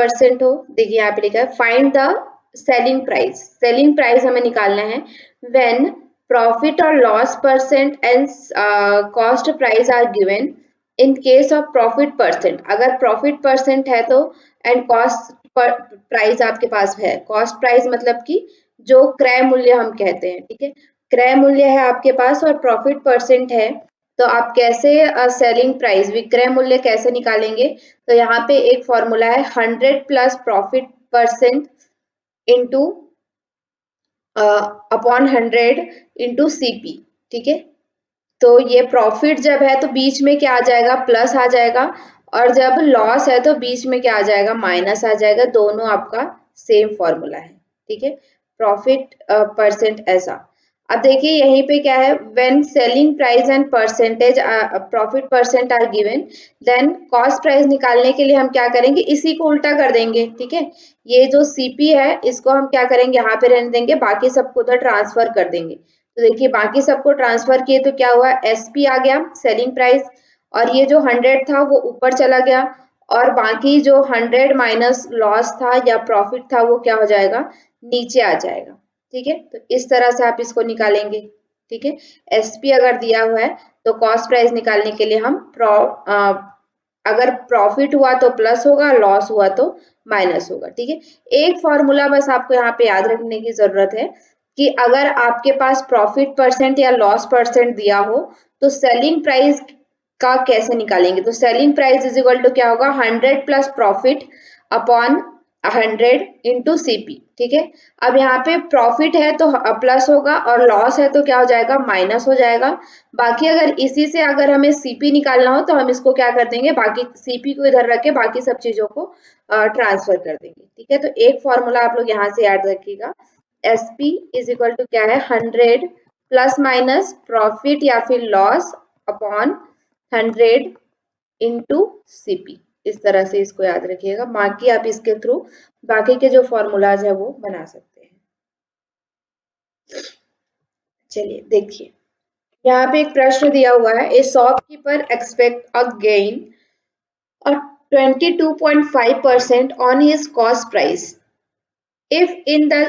Percent हो, देखिए यहाँ पे लिखा है find the selling price. Selling price हमें निकालना है व्हेन प्रॉफिट और loss percent and cost price are given in case of profit percent. अगर प्रॉफिट परसेंट है तो एंड कॉस्ट प्राइस आपके पास है। कॉस्ट प्राइस मतलब कि जो क्रय मूल्य हम कहते हैं, ठीक है, क्रय मूल्य है आपके पास और प्रॉफिट परसेंट है, तो आप कैसे सेलिंग प्राइस विक्रय मूल्य कैसे निकालेंगे? तो यहाँ पे एक फॉर्मूला है 100 plus profit percent into upon 100 into CP, ठीक है। तो ये प्रॉफिट जब है तो बीच में क्या आ जाएगा? प्लस आ जाएगा, और जब लॉस है तो बीच में क्या आ जाएगा? माइनस आ जाएगा। दोनों आपका सेम फॉर्मूला है, ठीक है। प्रॉफिट परसेंट ऐसा। अब देखिए यहीं पे क्या है, when selling price and percentage profit percent are given, then cost price निकालने के लिए हम क्या करेंगे? इसी को उल्टा कर देंगे, ठीक है। ये जो सीपी है इसको हम क्या करेंगे? यहाँ पे रहने देंगे, बाकी सबको उधर ट्रांसफर कर देंगे। तो देखिए बाकी सबको ट्रांसफर किए तो क्या हुआ? एसपी आ गया, सेलिंग प्राइस, और ये जो 100 था वो ऊपर चला गया, और बाकी जो 100 माइनस लॉस था या प्रॉफिट था वो क्या हो जाएगा? नीचे आ जाएगा, ठीक है। तो इस तरह से आप इसको निकालेंगे, ठीक है। एसपी अगर दिया हुआ है तो कॉस्ट प्राइस निकालने के लिए हम अगर प्रॉफिट हुआ तो प्लस होगा, लॉस हुआ तो माइनस होगा, ठीक है। एक फॉर्मूला बस आपको यहाँ पे याद रखने की जरूरत है कि अगर आपके पास प्रॉफिट परसेंट या लॉस परसेंट दिया हो तो सेलिंग प्राइस का कैसे निकालेंगे? तो selling price is equal to क्या होगा? 100 plus profit upon 100 into CP, ठीक है। अब यहाँ पे प्रॉफिट है तो प्लस होगा, और लॉस है तो क्या हो जाएगा? माइनस हो जाएगा। बाकी अगर इसी से अगर हमें सीपी निकालना हो तो हम इसको क्या कर देंगे? बाकी सीपी को इधर रख के बाकी सब चीजों को ट्रांसफर कर देंगे, ठीक है। तो एक फॉर्मूला आप लोग यहाँ से याद रखिएगा, एसपी इज इक्वल टू क्या है? 100 प्लस माइनस प्रॉफिट या फिर लॉस अपॉन 100 इंटू सीपी। इस तरह से इसको याद रखिएगा, बाकी आप इसके थ्रू बाकी के जो फॉर्मूलाज है वो बना सकते हैं। चलिए देखिए, यहाँ पे एक प्रश्न दिया हुआ है, ए shopkeeper expect a gain of 22.5% on his cost price if in the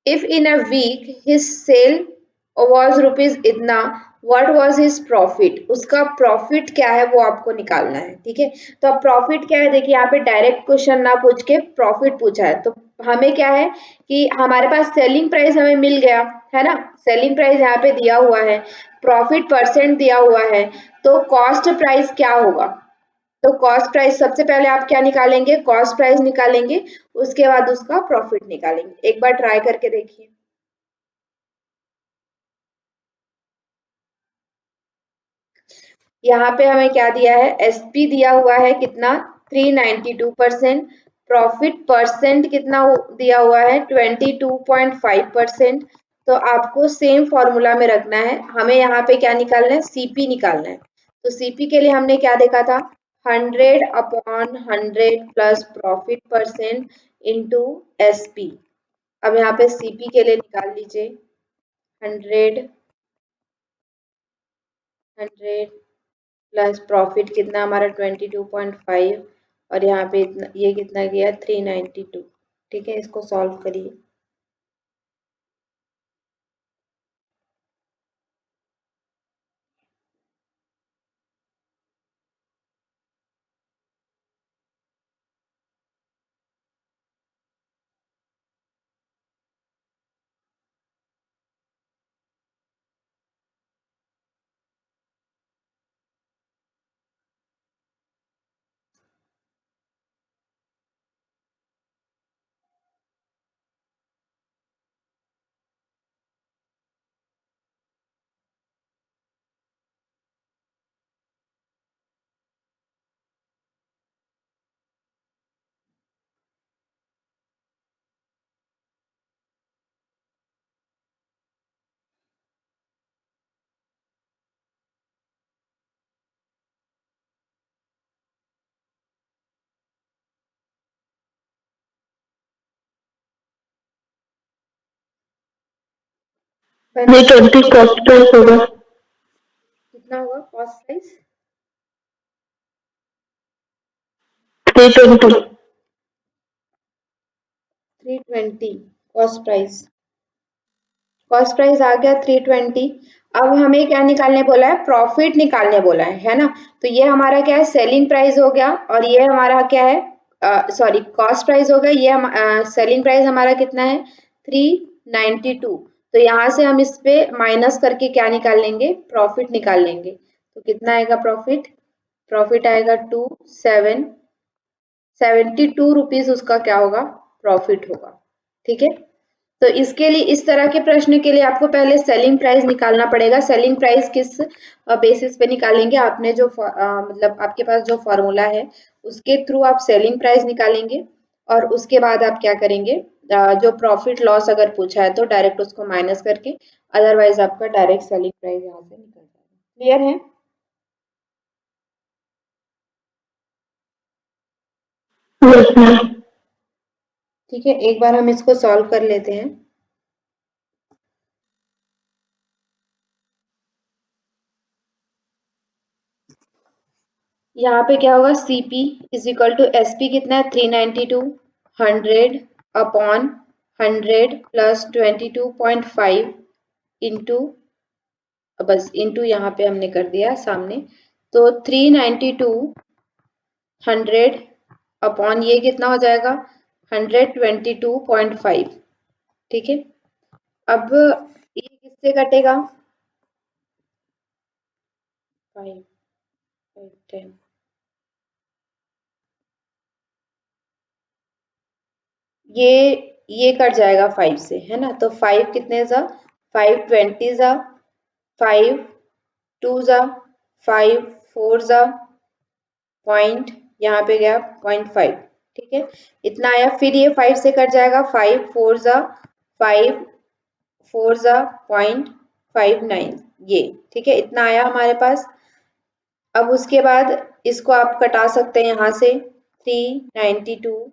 if in a week his sale was rupees इतना, what was his profit? उसका प्रॉफिट क्या है वो आपको निकालना है, ठीक है। तो अब प्रॉफिट क्या है? देखिए यहाँ पे डायरेक्ट क्वेश्चन ना पूछ के प्रॉफिट पूछा है, तो हमें क्या है कि हमारे पास सेलिंग प्राइस हमें मिल गया है ना, सेलिंग प्राइस यहाँ पे दिया हुआ है, प्रॉफिट परसेंट दिया हुआ है, तो कॉस्ट प्राइस क्या होगा? तो कॉस्ट प्राइस सबसे पहले आप क्या निकालेंगे? कॉस्ट प्राइस निकालेंगे, उसके बाद उसका प्रॉफिट निकालेंगे। एक बार ट्राई करके देखिए। यहाँ पे हमें क्या दिया है? एसपी दिया हुआ है कितना? 392%। प्रॉफिट परसेंट कितना दिया हुआ है? 22.5%। तो आपको सेम फॉर्मूला में रखना है, हमें यहाँ पे क्या निकालना है? सीपी निकालना है। तो सीपी के लिए हमने क्या देखा था? 100 upon 100 plus profit percent into SP. अब यहाँ पे सीपी के लिए निकाल लीजिए, 100 100 प्लस प्रॉफिट कितना हमारा 22.5, और यहाँ पे इतना, ये कितना गया? 392, ठीक है। इसको सॉल्व करिए। ये 20 कॉस्ट प्राइस होगा। कितना होगा cost price? 320। 320 cost price. Cost price आ गया 320। अब हमें क्या निकालने बोला है, प्रॉफिट निकालने बोला है ना। तो ये हमारा क्या है, सेलिंग प्राइस हो गया, और ये हमारा क्या है, सॉरी कॉस्ट प्राइस हो गया, ये सेलिंग प्राइस हमारा कितना है 392। तो यहाँ से हम इस पे माइनस करके क्या निकाल लेंगे, प्रॉफिट निकाल लेंगे। तो कितना आएगा प्रॉफिट, प्रॉफिट आएगा 72 रुपीज उसका क्या होगा, प्रॉफिट होगा। ठीक है, तो इसके लिए इस तरह के प्रश्न के लिए आपको पहले सेलिंग प्राइस निकालना पड़ेगा। सेलिंग प्राइस किस बेसिस पे निकालेंगे, आपने जो मतलब आपके पास जो फॉर्मूला है उसके थ्रू आप सेलिंग प्राइस निकालेंगे, और उसके बाद आप क्या करेंगे, जो प्रॉफिट लॉस अगर पूछा है तो डायरेक्ट उसको माइनस करके, अदरवाइज आपका डायरेक्ट सेलिंग प्राइस यहाँ से निकल जाएगा। क्लियर है? Yes ma'am. ठीक है, एक बार हम इसको सॉल्व कर लेते हैं। यहाँ पे क्या होगा, CP is equal to SP कितना है 392, 100 अपॉन 100 प्लस 22.5 इंटू, बस इंटू यहाँ पे हमने कर दिया सामने। तो 392 100 अपॉन ये कितना हो जाएगा 122.5। ठीक है, अब ये किससे कटेगा, 5 5 10, ये कट जाएगा 5 से, है ना। तो 5 कितने जा, 5 20 जा, 5 2 जा, 5 4 जा, पॉइंट यहाँ पे गया 0.5। ठीक है, इतना आया। फिर ये 5 से कट जाएगा, 5 4 जा, 5 4 जा 0.59 ये। ठीक है, इतना आया हमारे पास। अब उसके बाद इसको आप कटा सकते हैं यहाँ से, 392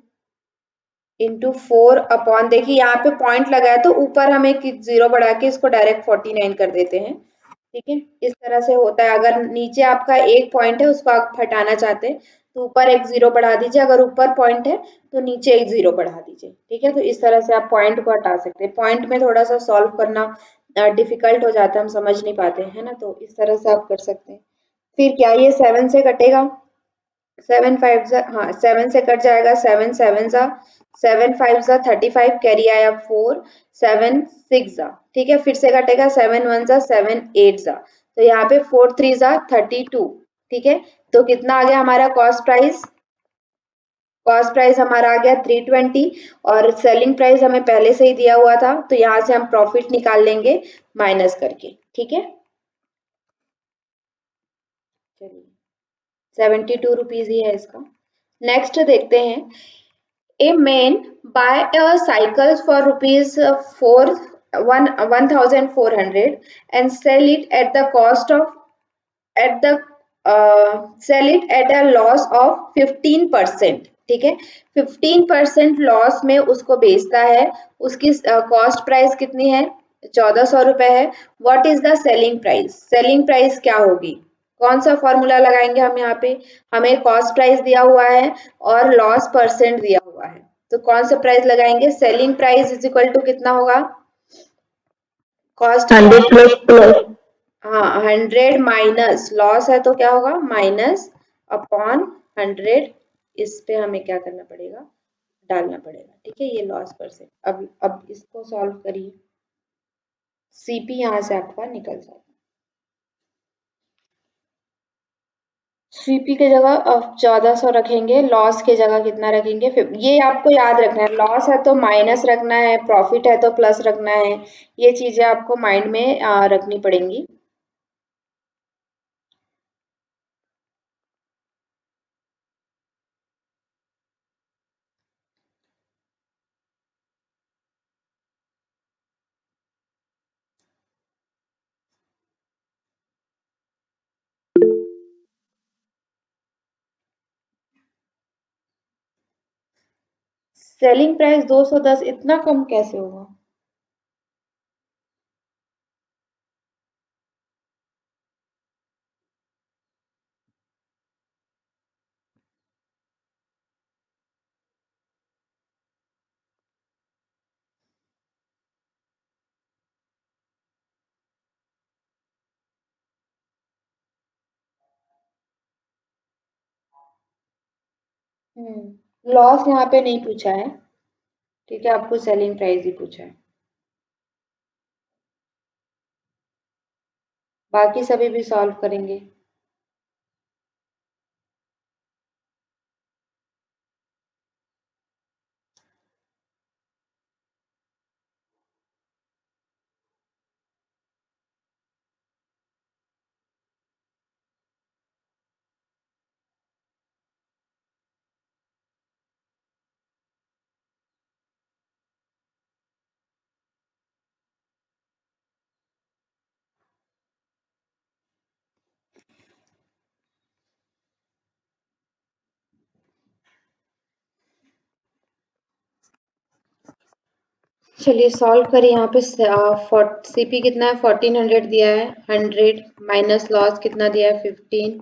इंटू 4 अपॉन, देखिए यहाँ पे पॉइंट लगा है तो ऊपर हम एक जीरो बढ़ा के इसको डायरेक्ट 49 कर देते हैं। ठीक है, इस तरह से होता है। अगर नीचे आपका एक पॉइंट है उसको आप हटाना चाहते हैं तो ऊपर एक जीरो बढ़ा दीजिए, अगर ऊपर पॉइंट है तो नीचे एक जीरो बढ़ा दीजिए। ठीक है, तो इस तरह से आप पॉइंट को हटा सकते हैं। पॉइंट में थोड़ा सा सॉल्व करना डिफिकल्ट हो जाता है, हम समझ नहीं पाते हैं ना, तो इस तरह से आप कर सकते हैं। फिर क्या ये 7 से कटेगा, 7 5 जा, हाँ 7 से कट जाएगा, 7 7 जा, 7 5 जा 35, कैरी आया 4, 7 6 जा। ठीक है, फिर से कटेगा, 7 1 जा, 7 8 जा, तो यहाँ पे 4 3 जा 32। ठीक है, तो कितना आ गया हमारा कॉस्ट प्राइस, कॉस्ट प्राइस हमारा आ गया 320, और सेलिंग प्राइस हमें पहले से ही दिया हुआ था, तो यहाँ से हम प्रॉफिट निकाल लेंगे माइनस करके। ठीक है, चलिए 72 रुपीज ही है इसका। नेक्स्ट देखते हैं, a man buy a cycle for rupees 1400 and sell it at the cost of, at the sell it at a loss of 15%। ठीक है, 15% लॉस में उसको बेचता है। उसकी कॉस्ट प्राइस कितनी है, 1400 रुपए है। What is the selling price, selling price क्या होगी, कौन सा फॉर्मूला लगाएंगे हम यहाँ पे, हमें कॉस्ट प्राइस दिया हुआ है और लॉस परसेंट दिया हुआ है, तो कौन सा प्राइस लगाएंगे, selling price is equal to कितना होगा, कॉस्ट, 100 प्लस प्लस। हाँ 100 माइनस लॉस है तो क्या होगा, माइनस अपॉन 100। इस पे हमें क्या करना पड़ेगा, डालना पड़ेगा। ठीक है, ये लॉस परसेंट। अब इसको सॉल्व करिए, CP यहाँ से आपका निकल जाएगा। CP की जगह अब 1400 रखेंगे, लॉस की जगह कितना रखेंगे, फिर ये आपको याद रखना है, लॉस है तो माइनस रखना है, प्रॉफिट है तो प्लस रखना है। ये चीजें आपको माइंड में रखनी पड़ेंगी। सेलिंग प्राइस 210 इतना कम कैसे होगा, लॉस यहाँ पे नहीं पूछा है, ठीक है, आपको सेलिंग प्राइस ही पूछा है। बाकी सभी भी सॉल्व करेंगे। चलिए सॉल्व करिए। यहाँ पे सीपी कितना है, 1400 दिया है, 100 माइनस लॉस कितना दिया है, 15,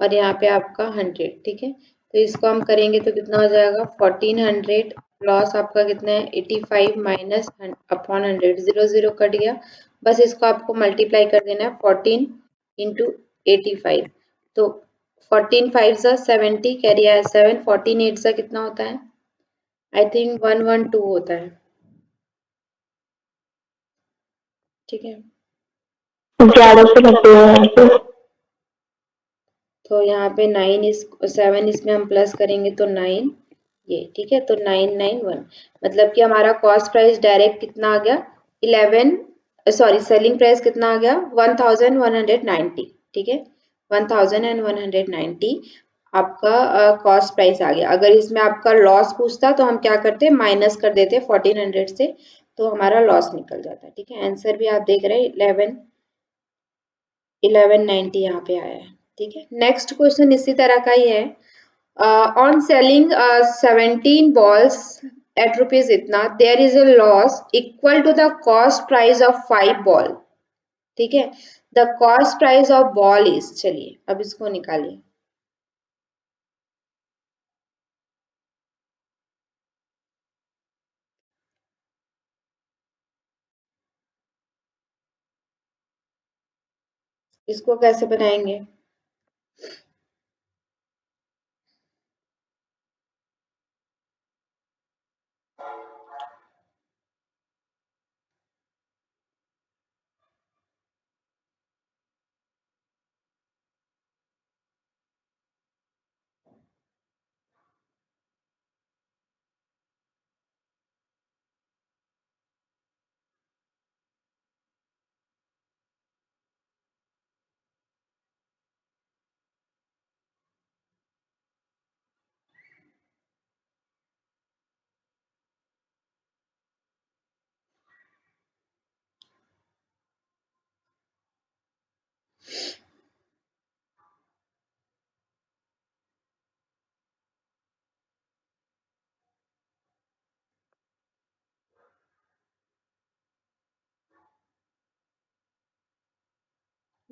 और यहाँ पे आपका 100, ठीक है। तो इसको हम करेंगे तो कितना हो जाएगा, 1400 लॉस आपका कितना है, 85 माइनस अपॉन 100, 0 कट गया। बस इसको आपको मल्टीप्लाई कर देना है 14 इंटू 85। तो 14 5 सा 70, कैरी आया 7, 14 8 सा कितना होता है, आई थिंक 112 होता है, ठीक है। 1190 यहाँ पे। तो यहाँ पे 7 इसमें हम प्लस करेंगे तो 9, ये ठीक है। तो 991, मतलब कि हमारा कॉस्ट प्राइस डायरेक्ट कितना आ गया, 11, सॉरी सेलिंग प्राइस कितना आ गया, 1190, ठीक है, 1190 आपका कॉस्ट प्राइस आ गया। अगर इसमें आपका लॉस पूछता तो हम क्या करते, माइनस कर देते 1400 से, तो हमारा लॉस निकल जाता, ठीक है। आंसर भी आप देख रहे हैं 1190 यहाँ पे आया है, ठीक है। नेक्स्ट क्वेश्चन इसी तरह का ही है। On selling 17 balls at rupees इतना, there is a loss equal to the cost price of 5 ball, ठीक है। The cost price of ball is, चलिए अब इसको निकालिए। इसको कैसे बनाएंगे,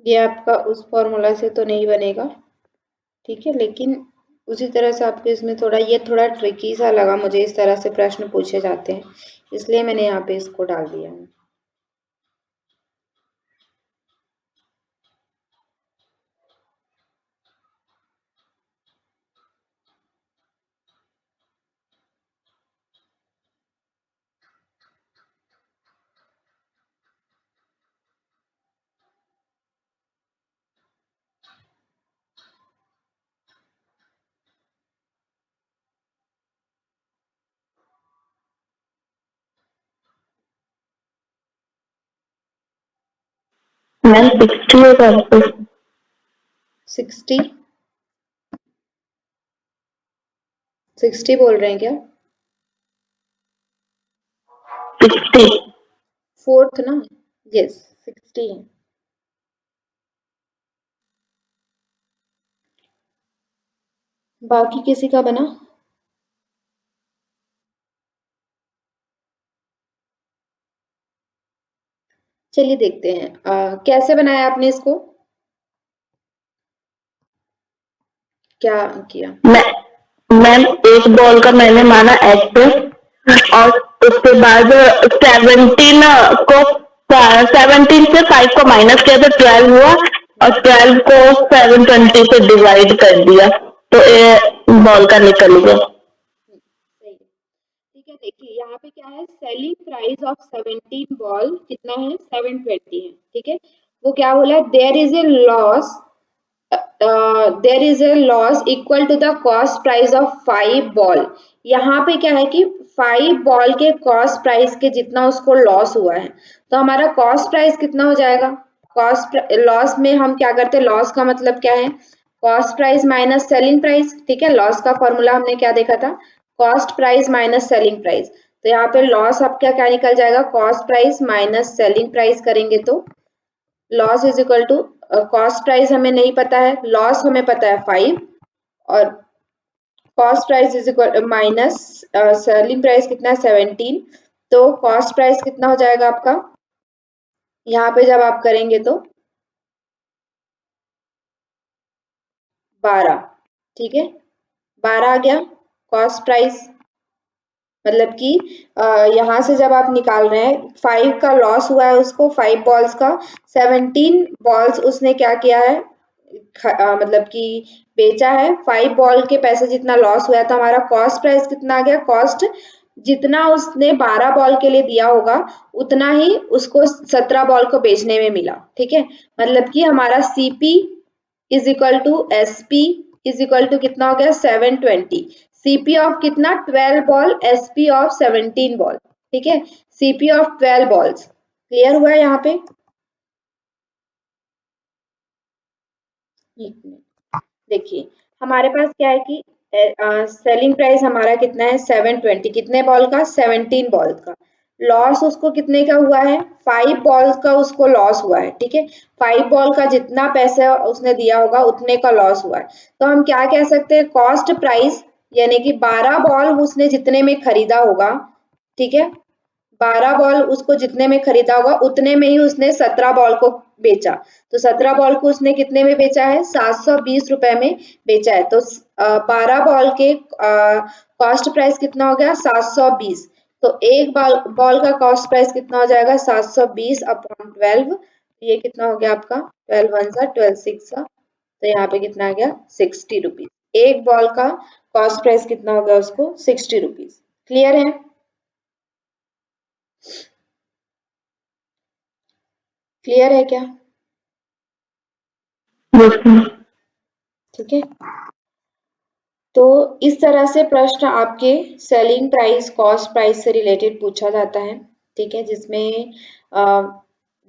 ये आपका उस फॉर्मूला से तो नहीं बनेगा, ठीक है, लेकिन उसी तरह से आपको इसमें थोड़ा, ये थोड़ा ट्रिकी सा लगा मुझे, इस तरह से प्रश्न पूछे जाते हैं, इसलिए मैंने यहाँ पे इसको डाल दिया है। मैम 60 है यहाँ पे। 60 60 बोल रहे हैं क्या, 60। फोर्थ ना, यस 60 है। बाकी किसी का बना, चलिए देखते हैं कैसे बनाया आपने इसको, क्या किया। मैम एक बॉल का मैंने माना एक्स, और उसके बाद 17 को 17 से 5 को माइनस किया तो 12 हुआ, और 12 को 720 से डिवाइड कर दिया, तो बॉल का निकल गया। सही है। ठीक है, देखिए यहाँ पे क्या है, सेलिंग प्राइस ऑफ 17 बॉल कितना है, 720 है। ठीक है, वो क्या बोला, there is a loss, there is a loss equal to the cost price of 5 ball. यहाँ पे क्या है कि 5 बॉल के कॉस्ट प्राइस के जितना उसको लॉस हुआ है, तो हमारा कॉस्ट प्राइस कितना हो जाएगा। कॉस्ट लॉस में हम क्या करते हैं, लॉस का मतलब क्या है, cost price minus selling price. ठीक है, लॉस का फॉर्मूला हमने क्या देखा था, cost price minus selling price. तो यहाँ पे लॉस आपका क्या निकल जाएगा, cost price minus selling price करेंगे तो loss is equal to, cost price हमें नहीं पता है, लॉस हमें पता है 5, और cost price is equal minus selling price कितना है 17, तो कॉस्ट प्राइस कितना हो जाएगा आपका, यहाँ पे जब आप करेंगे तो 12। ठीक है, 12 आ गया कॉस्ट प्राइस, मतलब कि यहाँ से जब आप निकाल रहे हैं 5 का लॉस हुआ है उसको, 5 बॉल्स का, 17 बॉल्स उसने क्या किया है, मतलब कि बेचा है। 5 बॉल के पैसे जितना लॉस हुआ है, तो हमारा कॉस्ट प्राइस कितना आ गया, कॉस्ट जितना उसने 12 बॉल के लिए दिया होगा उतना ही उसको 17 बॉल को बेचने में मिला। ठीक है, मतलब कि हमारा CP is equal to SP is equal to कितना हो गया, 720। सीपी ऑफ कितना, 12 बॉल, एसपी ऑफ 17 बॉल। ठीक है, सीपी ऑफ 12 बॉल्स। क्लियर हुआ है यहाँ पे। देखिए हमारे पास क्या है कि सेलिंग प्राइस हमारा कितना है, 720, कितने बॉल का, 17 बॉल का। लॉस उसको कितने का हुआ है, 5 बॉल का उसको लॉस हुआ है। ठीक है, 5 बॉल का जितना पैसा उसने दिया होगा उतने का लॉस हुआ है। तो हम क्या कह सकते हैं, कॉस्ट प्राइस, यानी कि 12 बॉल उसने जितने में खरीदा होगा, ठीक है, 12 बॉल उसको जितने में खरीदा होगा उतने में ही उसने 17 बॉल को बेचा। तो 17 बॉल को उसने कितने में बेचा है, 720 रुपए में बेचा है। तो 12 बॉल के कॉस्ट प्राइस कितना हो गया, 720। तो एक बॉल का कॉस्ट प्राइस कितना हो जाएगा, 720 अपॉन 12। ये कितना हो गया आपका, 12 वन सा 12 सिक्स सा, तो यहाँ पे कितना आ गया, 60 रुपीज। एक बॉल का कॉस्ट प्राइस कितना हो गया उसको, 60 रुपीज। क्लियर है। क्लियर है क्या। ठीक है, तो इस तरह से प्रश्न आपके सेलिंग प्राइस कॉस्ट प्राइस से रिलेटेड पूछा जाता है। ठीक है, जिसमें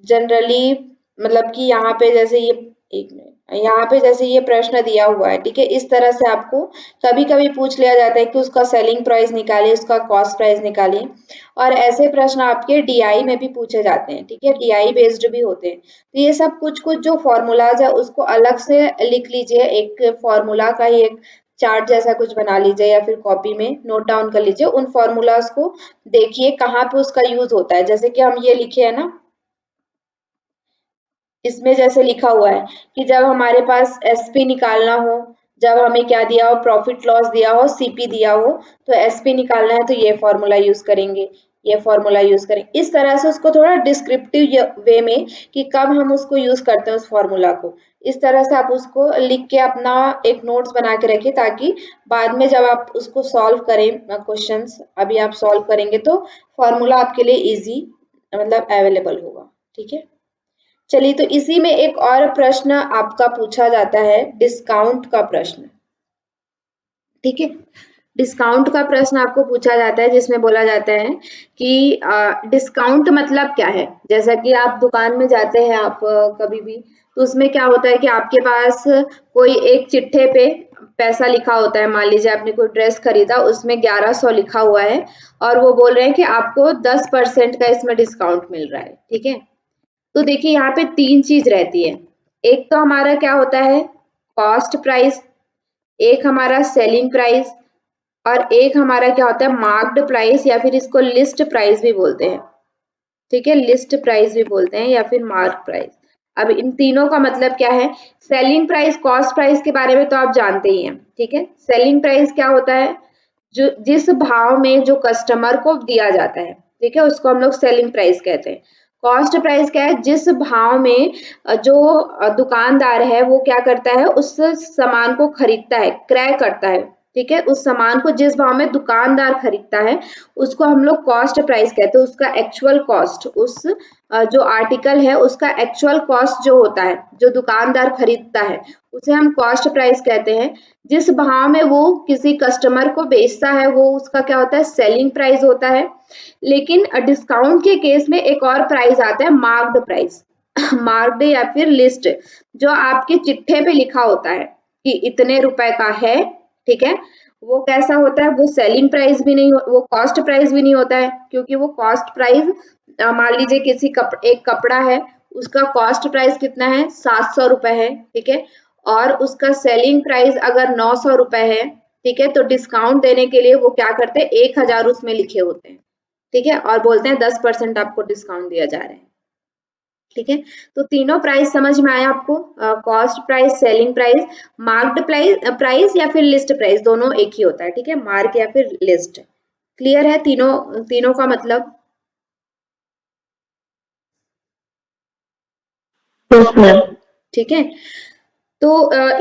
जनरली मतलब कि यहाँ पे जैसे ये, एक मिनट, यहाँ पे जैसे ये प्रश्न दिया हुआ है, ठीक है, इस तरह से आपको कभी कभी पूछ लिया जाता है कि उसका सेलिंग प्राइस निकालिए, उसका कॉस्ट प्राइस निकालिए। और ऐसे प्रश्न आपके डीआई में भी पूछे जाते हैं। ठीक है, डीआई बेस्ड भी होते हैं। तो ये सब कुछ कुछ जो फॉर्मूलाज है उसको अलग से लिख लीजिए, एक फॉर्मूला का ही एक चार्ट जैसा कुछ बना लीजिए या फिर कॉपी में नोट डाउन कर लीजिए। उन फॉर्मूलाज को देखिए कहाँ पे उसका यूज होता है। जैसे कि हम ये लिखे है ना, इसमें जैसे लिखा हुआ है कि जब हमारे पास एसपी निकालना हो, जब हमें क्या दिया हो, प्रॉफिट लॉस दिया हो, सीपी दिया हो, तो एसपी निकालना है तो ये फॉर्मूला यूज करेंगे, ये फॉर्मूला यूज करेंगे। इस तरह से उसको थोड़ा डिस्क्रिप्टिव वे में कि कब हम उसको यूज करते हैं उस फॉर्मूला को, इस तरह से आप उसको लिख के अपना एक नोट्स बना के रखिए, ताकि बाद में जब आप उसको सॉल्व करें क्वेश्चंस, अभी आप सॉल्व करेंगे तो फॉर्मूला आपके लिए इजी मतलब अवेलेबल होगा। ठीक है, चलिए, तो इसी में एक और प्रश्न आपका पूछा जाता है, डिस्काउंट का प्रश्न। ठीक है, डिस्काउंट का प्रश्न आपको पूछा जाता है, जिसमें बोला जाता है कि डिस्काउंट मतलब क्या है। जैसा कि आप दुकान में जाते हैं, आप कभी भी, तो उसमें क्या होता है कि आपके पास कोई एक चिट्ठे पे पैसा लिखा होता है। मान लीजिए आपने कोई ड्रेस खरीदा, उसमें 1100 लिखा हुआ है, और वो बोल रहे हैं कि आपको 10% का इसमें डिस्काउंट मिल रहा है। ठीक है, तो देखिए यहाँ पे 3 चीज रहती है। एक तो हमारा क्या होता है, कॉस्ट प्राइस, एक हमारा सेलिंग प्राइस, और एक हमारा क्या होता है, मार्क्ड प्राइस, या फिर इसको लिस्ट प्राइस भी बोलते हैं। ठीक है, लिस्ट प्राइस भी बोलते हैं या फिर मार्क प्राइस। अब इन तीनों का मतलब क्या है, सेलिंग प्राइस कॉस्ट प्राइस के बारे में तो आप जानते ही हैं। ठीक है, सेलिंग प्राइस क्या होता है, जो जिस भाव में जो कस्टमर को दिया जाता है, ठीक है, उसको हम लोग सेलिंग प्राइस कहते हैं। कॉस्ट प्राइस क्या है, जिस भाव में जो दुकानदार है वो क्या करता है, उस सामान को खरीदता है, क्रय करता है। ठीक है। उस सामान को जिस भाव में दुकानदार खरीदता है उसको हम लोग कॉस्ट प्राइस कहते हैं। उसका एक्चुअल कॉस्ट, उस जो आर्टिकल है उसका एक्चुअल कॉस्ट जो होता है, जो दुकानदार खरीदता है, उसे हम कॉस्ट प्राइस कहते हैं। जिस भाव में वो किसी कस्टमर को बेचता है वो उसका क्या होता है, सेलिंग प्राइस होता है। लेकिन डिस्काउंट के केस में एक और प्राइस आता है, मार्क्ड प्राइस। मार्क्ड या फिर लिस्ट, जो आपके चिट्ठे पे लिखा होता है कि इतने रुपए का है, ठीक है। वो कैसा होता है, वो सेलिंग प्राइस भी नहीं, वो कॉस्ट प्राइस भी नहीं होता है, क्योंकि वो कॉस्ट प्राइस, मान लीजिए किसी एक कपड़ा है, उसका कॉस्ट प्राइस कितना है, 700 रुपए है, ठीक है। और उसका सेलिंग प्राइस अगर 900 रुपए है, ठीक है, तो डिस्काउंट देने के लिए वो क्या करते हैं, 1000 उसमें लिखे होते हैं, ठीक है, और बोलते हैं 10% आपको डिस्काउंट दिया जा रहा है, ठीक है। तो तीनों प्राइस समझ में आया आपको, cost price, selling price, marked price या फिर लिस्ट प्राइस, दोनों एक ही होता है, ठीक है, मार्क या फिर लिस्ट। क्लियर है तीनों तीनों का मतलब? Yes ma'am. ठीक है। तो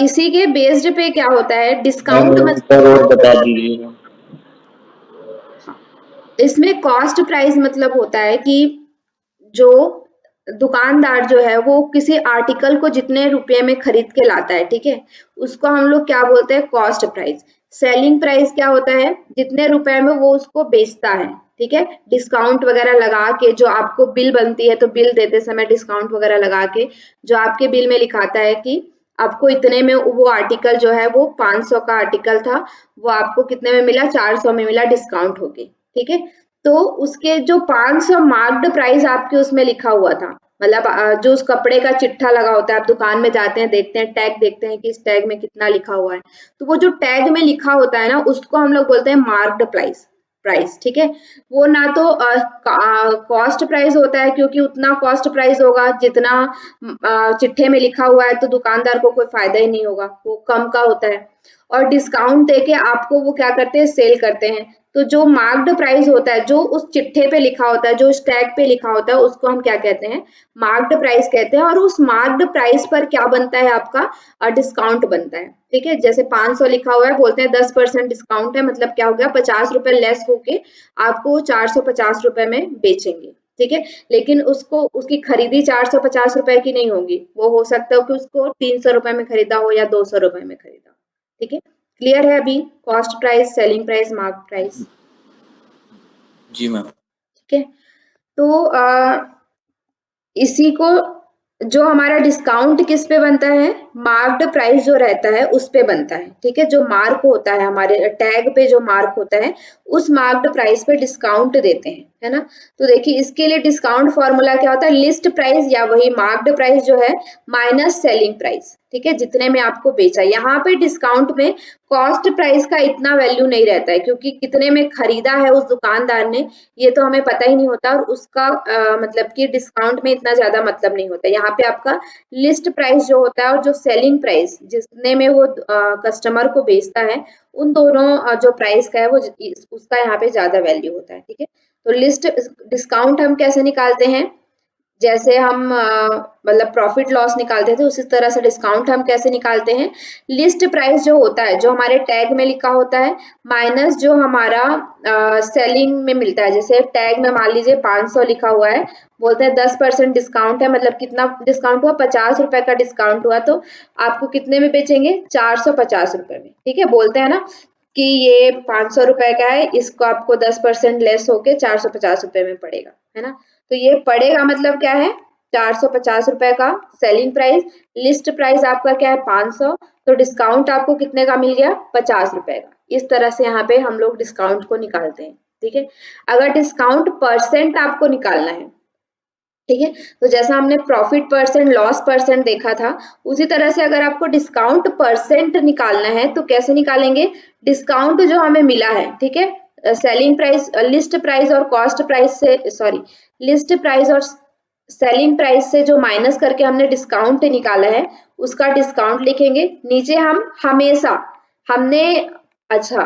इसी के बेस्ड पे क्या होता है, डिस्काउंट मैम एक बार और बता दीजिएगा। इसमें कॉस्ट प्राइस मतलब होता है कि जो दुकानदार जो है वो किसी आर्टिकल को जितने रुपए में खरीद के लाता है, ठीक है, उसको हम लोग क्या बोलते हैं, कॉस्ट प्राइस। सेलिंग प्राइस क्या होता है, जितने रुपए में वो उसको बेचता है, ठीक है, डिस्काउंट वगैरह लगा के, जो आपको बिल बनती है तो बिल देते समय डिस्काउंट वगैरह लगा के जो आपके बिल में लिखाता है कि आपको इतने में वो आर्टिकल जो है वो 500 का आर्टिकल था, वो आपको कितने में मिला, 400 में मिला डिस्काउंट होके, ठीक है। तो उसके जो 500 मार्क्ड प्राइस आपके उसमें लिखा हुआ था, मतलब जो उस कपड़े का चिट्ठा लगा होता है, आप दुकान में जाते हैं, देखते हैं, टैग देखते हैं कि इस टैग में कितना लिखा हुआ है, तो वो जो टैग में लिखा होता है ना, उसको हम लोग बोलते हैं मार्क्ड प्राइस। प्राइस, ठीक है। वो ना तो कॉस्ट प्राइस होता है, क्योंकि उतना कॉस्ट प्राइस होगा जितना चिट्ठे में लिखा हुआ है, तो दुकानदार को कोई फायदा ही नहीं होगा, वो कम का होता है। और डिस्काउंट देके आपको वो क्या करते हैं, सेल करते हैं। तो जो मार्क्ड प्राइस होता है, जो उस चिट्ठे पे लिखा होता है, जो उस टैग पे लिखा होता है, उसको हम क्या कहते हैं, मार्क्ड प्राइस कहते हैं। और उस मार्क्ड प्राइस पर क्या बनता है आपका, डिस्काउंट बनता है, ठीक है। जैसे 500 लिखा हुआ है, बोलते हैं 10% डिस्काउंट है, मतलब क्या हो गया, 50 रुपए लेस होके आपको 450 रुपए में बेचेंगे, ठीक है। लेकिन उसको, उसकी खरीदी 450 रुपए की नहीं होगी, वो हो सकता है कि उसको 300 रुपए में खरीदा हो या 200 रुपए में खरीदा हो, ठीक है। क्लियर है अभी, cost price, selling price, mark price, जी मैम। ठीक है। तो इसी को, जो हमारा डिस्काउंट किस पे बनता है, मार्क्ड प्राइस जो रहता है उस पे बनता है, ठीक है। जो मार्क होता है हमारे टैग पे, जो मार्क होता है, उस मार्क्ड प्राइस पे डिस्काउंट देते हैं, है ना। तो देखिए इसके लिए डिस्काउंट फॉर्मूला क्या होता है, लिस्ट प्राइस या वही मार्क्ड प्राइस जो है माइनस सेलिंग प्राइस, ठीक है, जितने में आपको बेचा। यहाँ पे डिस्काउंट में कॉस्ट प्राइस का इतना वैल्यू नहीं रहता है, क्योंकि कितने में खरीदा है उस दुकानदार ने ये तो हमें पता ही नहीं होता, और उसका मतलब कि डिस्काउंट में इतना ज्यादा मतलब नहीं होता। यहाँ पे आपका लिस्ट प्राइस जो होता है और जो सेलिंग प्राइस जितने में वो कस्टमर को बेचता है, उन दोनों जो प्राइस का है वो उसका यहाँ पे ज्यादा वैल्यू होता है, ठीक है। तो लिस्ट डिस्काउंट हम कैसे निकालते हैं, जैसे हम मतलब प्रॉफिट लॉस निकालते थे उसी तरह से डिस्काउंट हम कैसे निकालते हैं, लिस्ट प्राइस जो होता है, जो हमारे टैग में लिखा होता है, माइनस जो हमारा सेलिंग में मिलता है। जैसे टैग में मान लीजिए 500 लिखा हुआ है, बोलते हैं 10% डिस्काउंट है, मतलब कितना डिस्काउंट हुआ, 50 रुपए का डिस्काउंट हुआ, तो आपको कितने में बेचेंगे, 450 रुपए में, ठीक है। बोलते हैं ना कि ये 500 रुपए का है, इसको आपको 10% लेस होके 450 रुपए में पड़ेगा, है ना। तो ये पड़ेगा मतलब क्या है, 450 रुपए का सेलिंग प्राइस, लिस्ट प्राइस आपका क्या है, 500, तो डिस्काउंट आपको कितने का मिल गया, 50 रुपए का। इस तरह से यहाँ पे हम लोग डिस्काउंट को निकालते हैं, ठीक है। अगर डिस्काउंट परसेंट आपको निकालना है, ठीक है, तो जैसा हमने प्रॉफिट परसेंट, लॉस परसेंट देखा था, उसी तरह से अगर आपको डिस्काउंट परसेंट निकालना है तो कैसे निकालेंगे, डिस्काउंट जो हमें मिला है, ठीक है, सेलिंग प्राइस, लिस्ट प्राइस और कॉस्ट प्राइस से, सॉरी, लिस्ट प्राइस और सेलिंग प्राइस से जो माइनस करके हमने डिस्काउंट निकाला है, उसका डिस्काउंट लिखेंगे। नीचे हम हमेशा, हमने, अच्छा,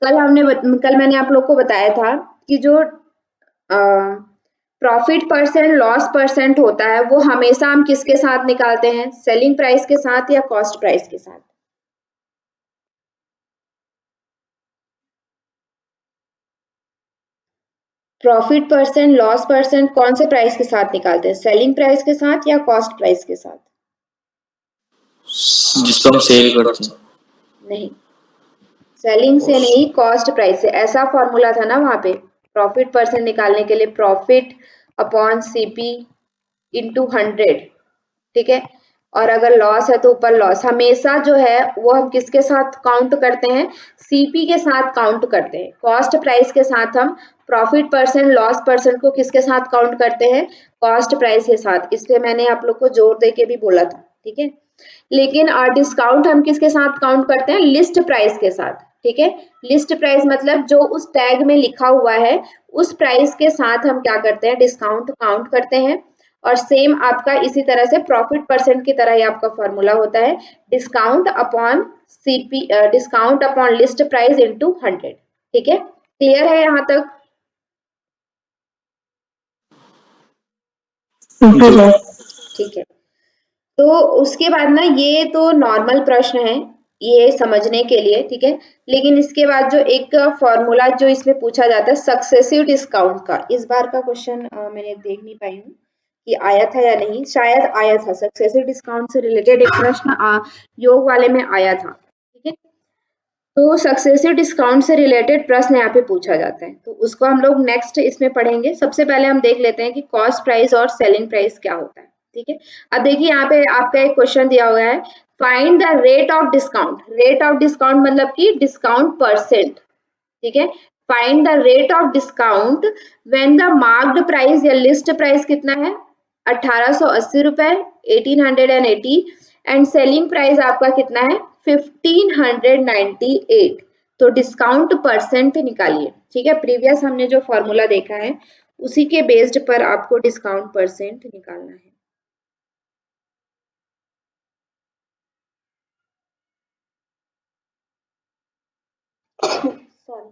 कल मैंने आप लोग को बताया था कि जो प्रॉफिट परसेंट, लॉस परसेंट होता है, वो हमेशा हम किसके साथ निकालते हैं, सेलिंग प्राइस के साथ या कॉस्ट प्राइस के साथ। प्रॉफिट परसेंट, लॉस परसेंट कौन से प्राइस के साथ निकालते हैं, सेलिंग प्राइस के साथ या कॉस्ट प्राइस के साथ? जिसको हम सेल करते हैं। नहीं, सेलिंग से नहीं, कॉस्ट प्राइस से। ऐसा फॉर्मूला था ना वहां पे, प्रॉफिट परसेंट निकालने के लिए प्रॉफिट अपॉन सीपी इंटू 100, ठीक है। और अगर लॉस है तो ऊपर लॉस। हमेशा जो है वो हम किसके साथ काउंट करते हैं, सीपी के साथ काउंट करते हैं। कॉस्ट प्राइस के साथ हम प्रॉफिट परसेंट, लॉस परसेंट को किसके साथ काउंट करते हैं, कॉस्ट प्राइस के साथ। इसलिए मैंने आप लोग को जोर दे के भी बोला था, ठीक है। लेकिन डिस्काउंट हम किसके साथ काउंट करते हैं, लिस्ट प्राइस के साथ, ठीक है। लिस्ट प्राइस मतलब जो उस टैग में लिखा हुआ है उस प्राइस के साथ हम क्या करते हैं, डिस्काउंट काउंट करते हैं। और सेम आपका इसी तरह से प्रॉफिट परसेंट की तरह ही आपका फॉर्मूला होता है, discount upon CP, discount upon list price into 100, ठीक है। क्लियर है यहाँ तक? ठीक है। तो उसके बाद ना, ये तो नॉर्मल प्रश्न है ये समझने के लिए, ठीक है। लेकिन इसके बाद जो एक फॉर्मूला जो इसमें पूछा जाता है सक्सेसिव डिस्काउंट का, इस बार का क्वेश्चन मैंने देख नहीं पाई हूँ कि आया था या नहीं, शायद आया था। सक्सेसिव डिस्काउंट से रिलेटेड एक प्रश्न योग वाले में आया था, ठीक है। तो सक्सेसिव डिस्काउंट से रिलेटेड प्रश्न यहाँ पे पूछा जाता है, तो उसको हम लोग नेक्स्ट इसमें पढ़ेंगे। सबसे पहले हम देख लेते हैं कि कॉस्ट प्राइस और सेलिंग प्राइस क्या होता है, ठीक है। अब देखिए यहाँ पे आपका एक क्वेश्चन दिया हुआ है, find the rate of discount. Rate of discount मतलब कि डिस्काउंट परसेंट, ठीक है। Find the rate of discount when the marked price या लिस्ट प्राइस कितना है, 1880 रुपए, 1880, एंड सेलिंग प्राइस आपका कितना है, 1598। तो डिस्काउंट परसेंट निकालिए, ठीक है। प्रीवियस हमने जो फॉर्मूला देखा है उसी के बेस्ड पर आपको डिस्काउंट परसेंट निकालना है। सॉरी।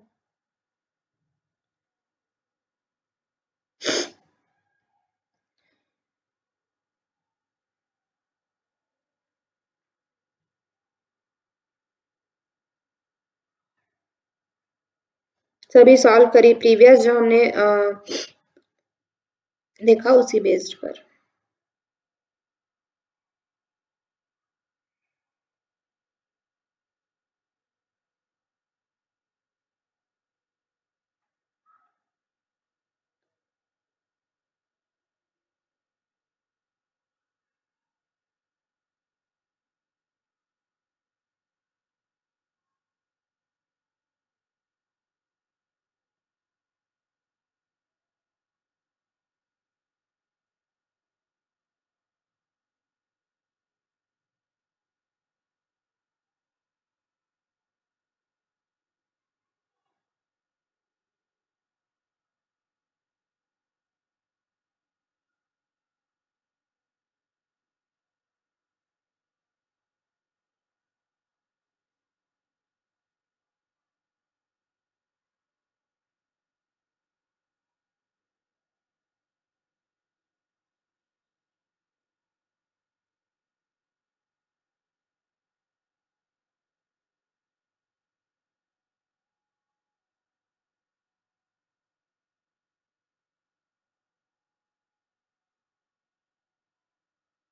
सभी सॉल्व करिए, प्रीवियस जो हमने देखा उसी बेस्ड पर।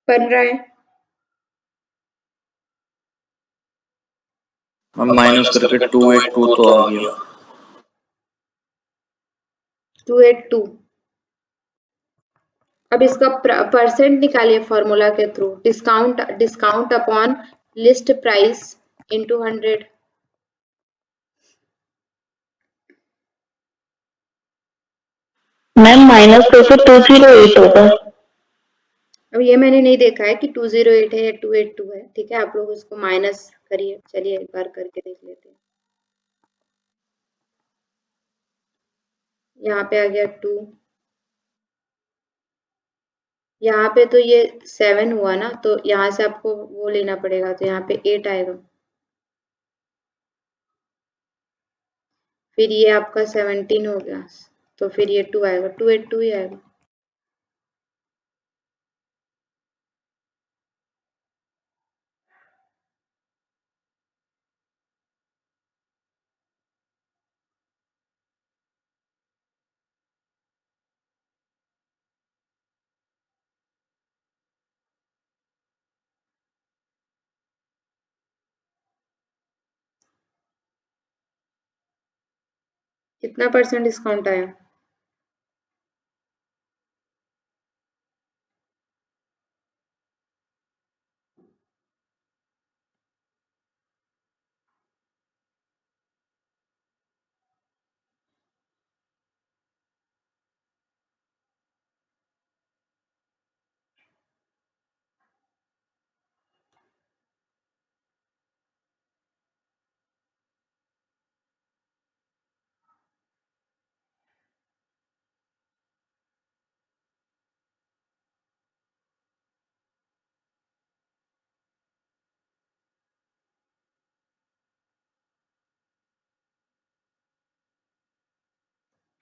बन रहा है, हम माइनस करके 282 तो आ गया। 282। अब इसका परसेंट निकालिए फॉर्मूला के through, discount, discount upon list price into 100। Ma'am minus करके 208 होगा। अब ये मैंने नहीं देखा है कि 208 है या 282 है, ठीक है। आप लोग उसको माइनस करिए, चलिए एक बार करके देख लेते हैं। यहाँ पे आ गया 2, यहाँ पे तो ये 7 हुआ ना, तो यहाँ से आपको वो लेना पड़ेगा, तो यहाँ पे 8 आएगा। फिर ये आपका 17 हो गया, तो फिर ये 2 आएगा, 282 ही आएगा। कितना परसेंट डिस्काउंट आया?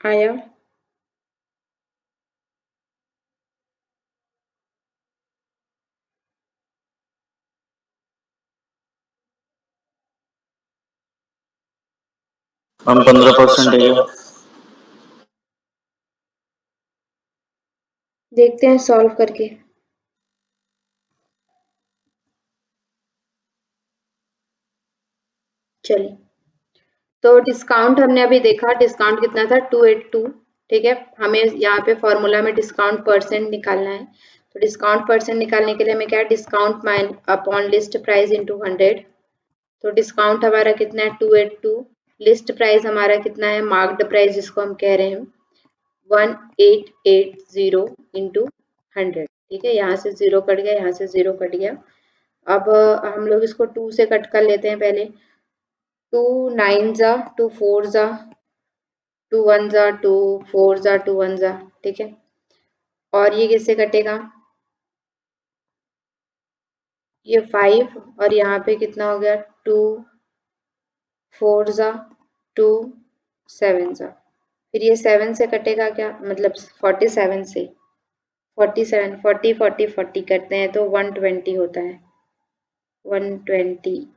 आया? हम 15% है क्या? देखते हैं सॉल्व करके। चलिए, तो डिस्काउंट हमने अभी देखा, डिस्काउंट कितना था 282। ठीक है, हमें यहाँ पे फॉर्मूला में डिस्काउंट परसेंट निकालना है। तो डिस्काउंट परसेंट निकालने के लिए हमें क्या है, discount mine upon list price into 100। तो डिस्काउंट हमारा कितना है 282, लिस्ट प्राइस हमारा कितना है, मार्क्ड प्राइस जिसको हम कह रहे हैं 1880 इंटू 100। ठीक है, यहाँ से जीरो कट गया, यहाँ से जीरो कट गया। अब हम लोग इसको 2 से कट कर लेते हैं पहले। 2 9 जा, 2 4 जा, 2 1 जा, 2 4 जा, 2 1 जा। ठीक है, और ये किससे कटेगा, ये 5, और यहाँ पे कितना हो गया 2 4 जा, 2 7 जा। फिर ये 7 से कटेगा क्या, मतलब 47 से, 47 40 40 40 करते हैं तो 120 होता है, 120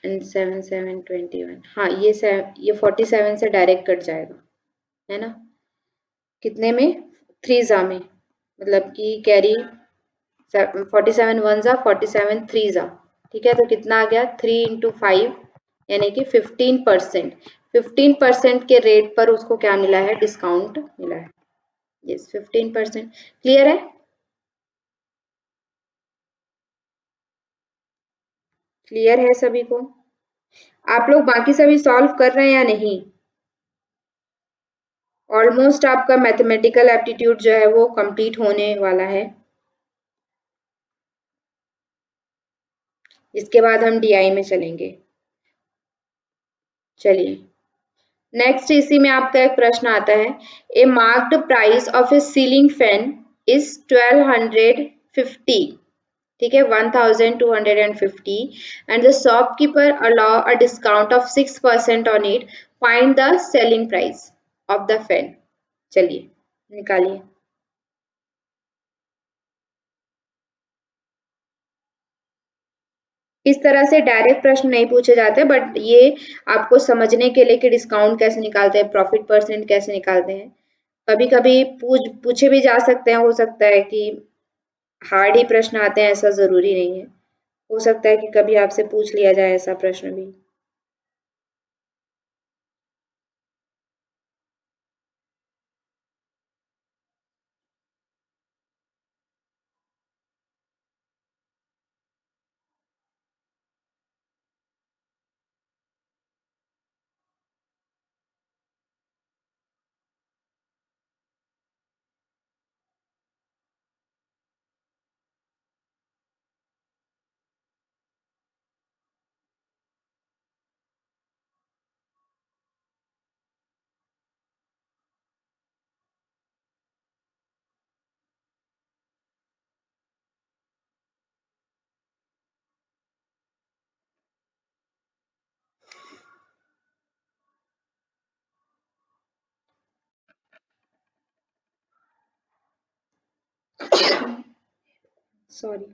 एंड 7 7 21। हाँ, ये 47 से डायरेक्ट कट जाएगा, है ना। कितने में, 3 जा में, मतलब कि कैरी 47 1 जा, 47 3 जा। ठीक है, तो कितना आ गया 3 इंटू 5, यानी कि 15%। 15% के रेट पर उसको क्या मिला है, डिस्काउंट मिला है। यस, 15%। क्लियर है? क्लियर है सभी को? आप लोग बाकी सभी सॉल्व कर रहे हैं या नहीं? ऑलमोस्ट आपका मैथमेटिकल एप्टीट्यूड जो है वो कंप्लीट होने वाला है। इसके बाद हम डीआई में चलेंगे। चलिए, नेक्स्ट इसी में आपका एक प्रश्न आता है, a marked price of a ceiling fan is 1250। ठीक है, 1250, and the shopkeeper allow a discount of 6% on it, find the selling price of the fan. चलिए निकालिए। इस तरह से डायरेक्ट प्रश्न नहीं पूछे जाते, बट ये आपको समझने के लिए कि डिस्काउंट कैसे निकालते हैं, प्रॉफिट परसेंट कैसे निकालते हैं। कभी कभी पूछे भी जा सकते हैं, हो सकता है कि हार्ड ही प्रश्न आते हैं, ऐसा जरूरी नहीं है। हो सकता है कि कभी आपसे पूछ लिया जाए ऐसा प्रश्न भी। सॉरी।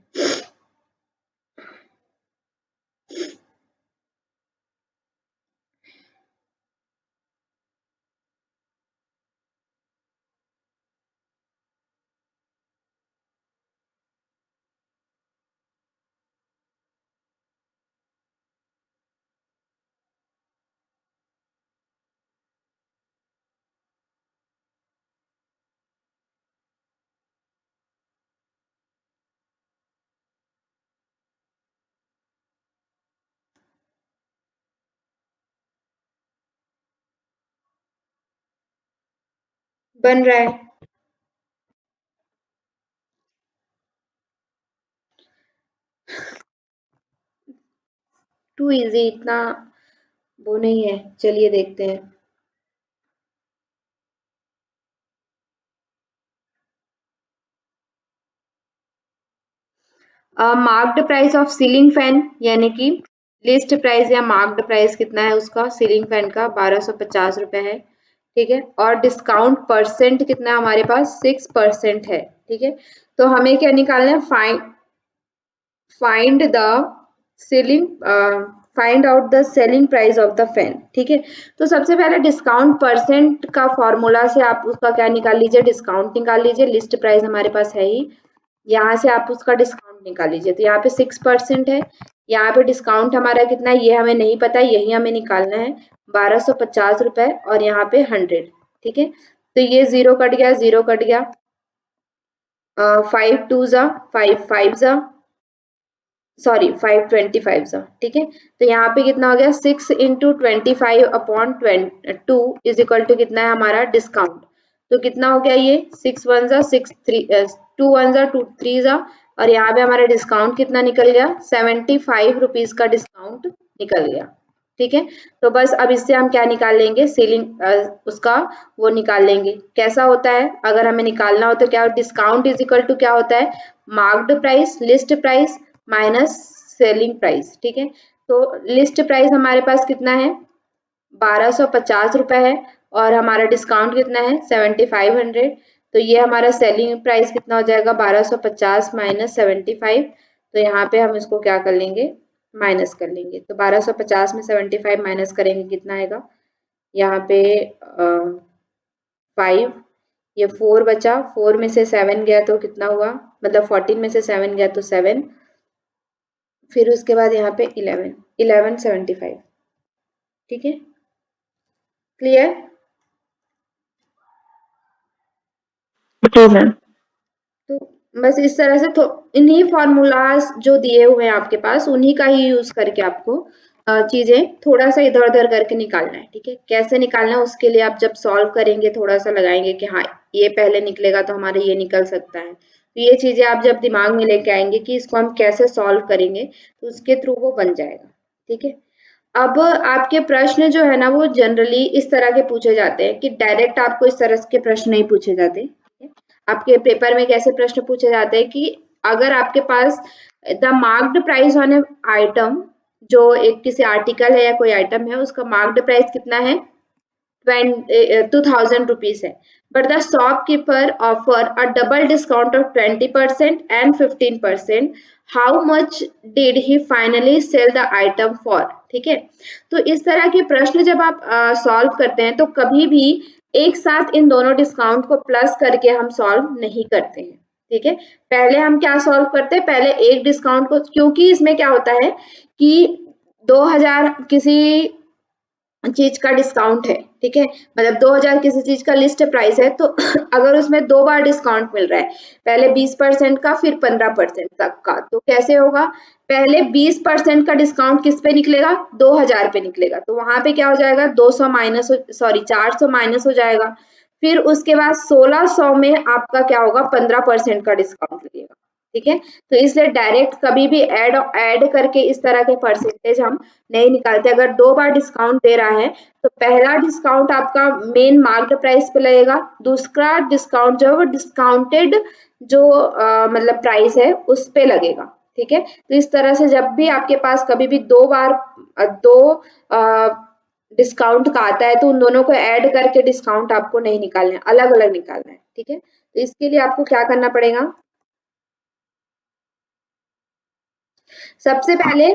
बन रहा है। टू इजी, इतना वो नहीं है, चलिए देखते हैं। Marked price of ceiling fan, यानी कि लिस्ट प्राइस या मार्क्ड प्राइस कितना है उसका सीलिंग फैन का, 1250 रुपए है, ठीक है। और डिस्काउंट परसेंट कितना है हमारे पास, 6% है, ठीक है। तो हमें क्या निकालना है, find the selling find out the selling price of the fan, ठीक है। तो सबसे पहले डिस्काउंट परसेंट का फॉर्मूला से आप उसका क्या निकाल लीजिए, डिस्काउंट निकाल लीजिए। लिस्ट प्राइस हमारे पास है ही, यहाँ से आप उसका डिस्काउंट निकाल लीजिए। तो यहाँ पे 6% है, यहाँ पे डिस्काउंट हमारा कितना है ये हमें नहीं पता, यही हमें निकालना है, 1250 रुपए और यहाँ पे 100, ठीक है। तो ये जीरो कट गया, जीरो कट गया, 5 2 जा 5 5 जा, सॉरी 525 जा, ठीक है। तो यहाँ पे कितना हो गया, 6 into 25 upon 2 is equal to कितना है हमारा डिस्काउंट। तो कितना हो गया ये, 6 1 जा 6 3 2 1 जा 2 3 जा, और यहाँ पे हमारा डिस्काउंट कितना निकल गया, 75 रुपीज का डिस्काउंट निकल गया, ठीक है। तो बस अब इससे हम क्या निकाल लेंगे, सीलिंग उसका वो निकाल लेंगे। कैसा होता है, अगर हमें निकालना हो तो क्या, डिस्काउंट इज इक्वल टू क्या होता है, marked price, list price minus selling price, ठीक है। तो लिस्ट प्राइस हमारे पास कितना है, 1250 रुपए है, और हमारा डिस्काउंट कितना है, 7500। तो ये हमारा सेलिंग प्राइस कितना हो जाएगा, 1250 माइनस 75। तो यहाँ पे हम इसको क्या कर लेंगे, माइनस कर लेंगे। तो 1250 में 75 माइनस करेंगे कितना आएगा, यहाँ पे 5, ये 4 बचा, 4 में से 7 गया तो कितना हुआ, मतलब 14 में से 7 गया तो 7, फिर उसके बाद यहाँ पे 1175, ठीक है, क्लियर। जी मैम। तो बस इस तरह से, तो इन्हीं फॉर्मूलाज जो दिए हुए हैं आपके पास, उन्हीं का ही यूज करके आपको चीजें थोड़ा सा इधर उधर करके निकालना है, ठीक है। कैसे निकालना है उसके लिए आप जब सॉल्व करेंगे थोड़ा सा लगाएंगे कि हाँ ये पहले निकलेगा तो हमारा ये निकल सकता है। तो ये चीजें आप जब दिमाग में लेके आएंगे कि इसको हम कैसे सॉल्व करेंगे, तो उसके थ्रू वो बन जाएगा, ठीक है। अब आपके प्रश्न जो है ना वो जनरली इस तरह के पूछे जाते हैं कि डायरेक्ट आपको इस तरह के प्रश्न नहीं पूछे जाते, ठीक है? आपके पेपर में कैसे प्रश्न पूछे जाते हैं कि अगर आपके पास the marked price on a item, जो एक किसी आर्टिकल है या कोई आइटम है उसका मार्क्ड प्राइस कितना है, 2000 rupees है, but the shopkeeper offer a double discount of 20% and 15%. How much did he finally sell the item for? ठीक है। तो इस तरह के प्रश्न जब आप सॉल्व करते हैं तो कभी भी एक साथ इन दोनों डिस्काउंट को प्लस करके हम सॉल्व नहीं करते हैं, ठीक है। पहले हम क्या सॉल्व करते हैं, पहले एक डिस्काउंट को, क्योंकि इसमें क्या होता है कि 2000 किसी चीज का डिस्काउंट है, ठीक है, मतलब 2000 किसी चीज का लिस्ट प्राइस है, तो अगर उसमें 2 बार डिस्काउंट मिल रहा है, पहले 20% का फिर 15% तक का, तो कैसे होगा, पहले 20% का डिस्काउंट किस पे निकलेगा, 2000 पे निकलेगा, तो वहां पे क्या हो जाएगा, 200 माइनस, सॉरी 400 माइनस हो जाएगा। फिर उसके बाद 1600 में आपका क्या होगा, 15% का डिस्काउंट लगेगा, ठीक है। तो इसलिए डायरेक्ट कभी भी ऐड करके इस तरह के परसेंटेज हम नहीं निकालते। अगर 2 बार डिस्काउंट दे रहा है तो पहला डिस्काउंट आपका मेन मार्क्ड प्राइस पे लगेगा, दूसरा डिस्काउंट जो है वो डिस्काउंटेड जो मतलब प्राइस है उस पे लगेगा, ठीक है। तो इस तरह से जब भी आपके पास कभी भी 2 बार दो डिस्काउंट का आता है तो उन दोनों को ऐड करके डिस्काउंट आपको नहीं निकालना है, अलग अलग निकालना है, ठीक है। तो इसके लिए आपको क्या करना पड़ेगा, सबसे पहले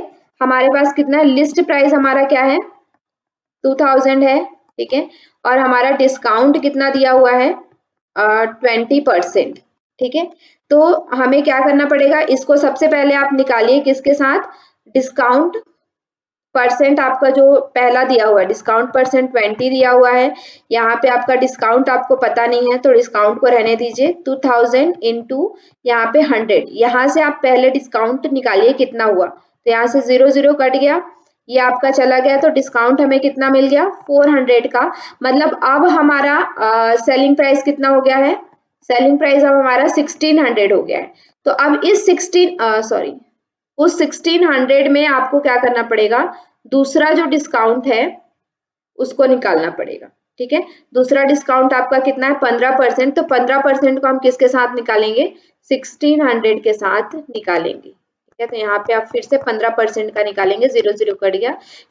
हमारे पास कितना है, लिस्ट प्राइस हमारा क्या है, 2000 है, ठीक है, और हमारा डिस्काउंट कितना दिया हुआ है, 20%, ठीक है। तो हमें क्या करना पड़ेगा, इसको सबसे पहले आप निकालिए किसके साथ, डिस्काउंट परसेंट आपका जो पहला दिया हुआ है, डिस्काउंट परसेंट 20 दिया हुआ है, यहाँ पे आपका डिस्काउंट आपको पता नहीं है तो डिस्काउंट को रहने दीजिए, 2000 इंटू यहाँ पे 100, यहाँ से आप पहले डिस्काउंट निकालिए कितना हुआ, तो यहाँ से 0 0 कट गया, ये आपका चला गया, तो डिस्काउंट हमें कितना मिल गया 400 का। मतलब अब हमारा सेलिंग प्राइस कितना हो गया है, सेलिंग प्राइस अब हमारा 1600 हो गया है। तो अब इस उस 1600 में आपको क्या करना पड़ेगा, दूसरा जो डिस्काउंट है उसको निकालना पड़ेगा। ठीक है, दूसरा डिस्काउंट आपका कितना है 15%, तो 15% को हम किसके साथ निकालेंगे, 1600 के साथ निकालेंगे। ठीक है, तो यहाँ पे आप फिर से 15% का निकालेंगे, 0 0 कट गया,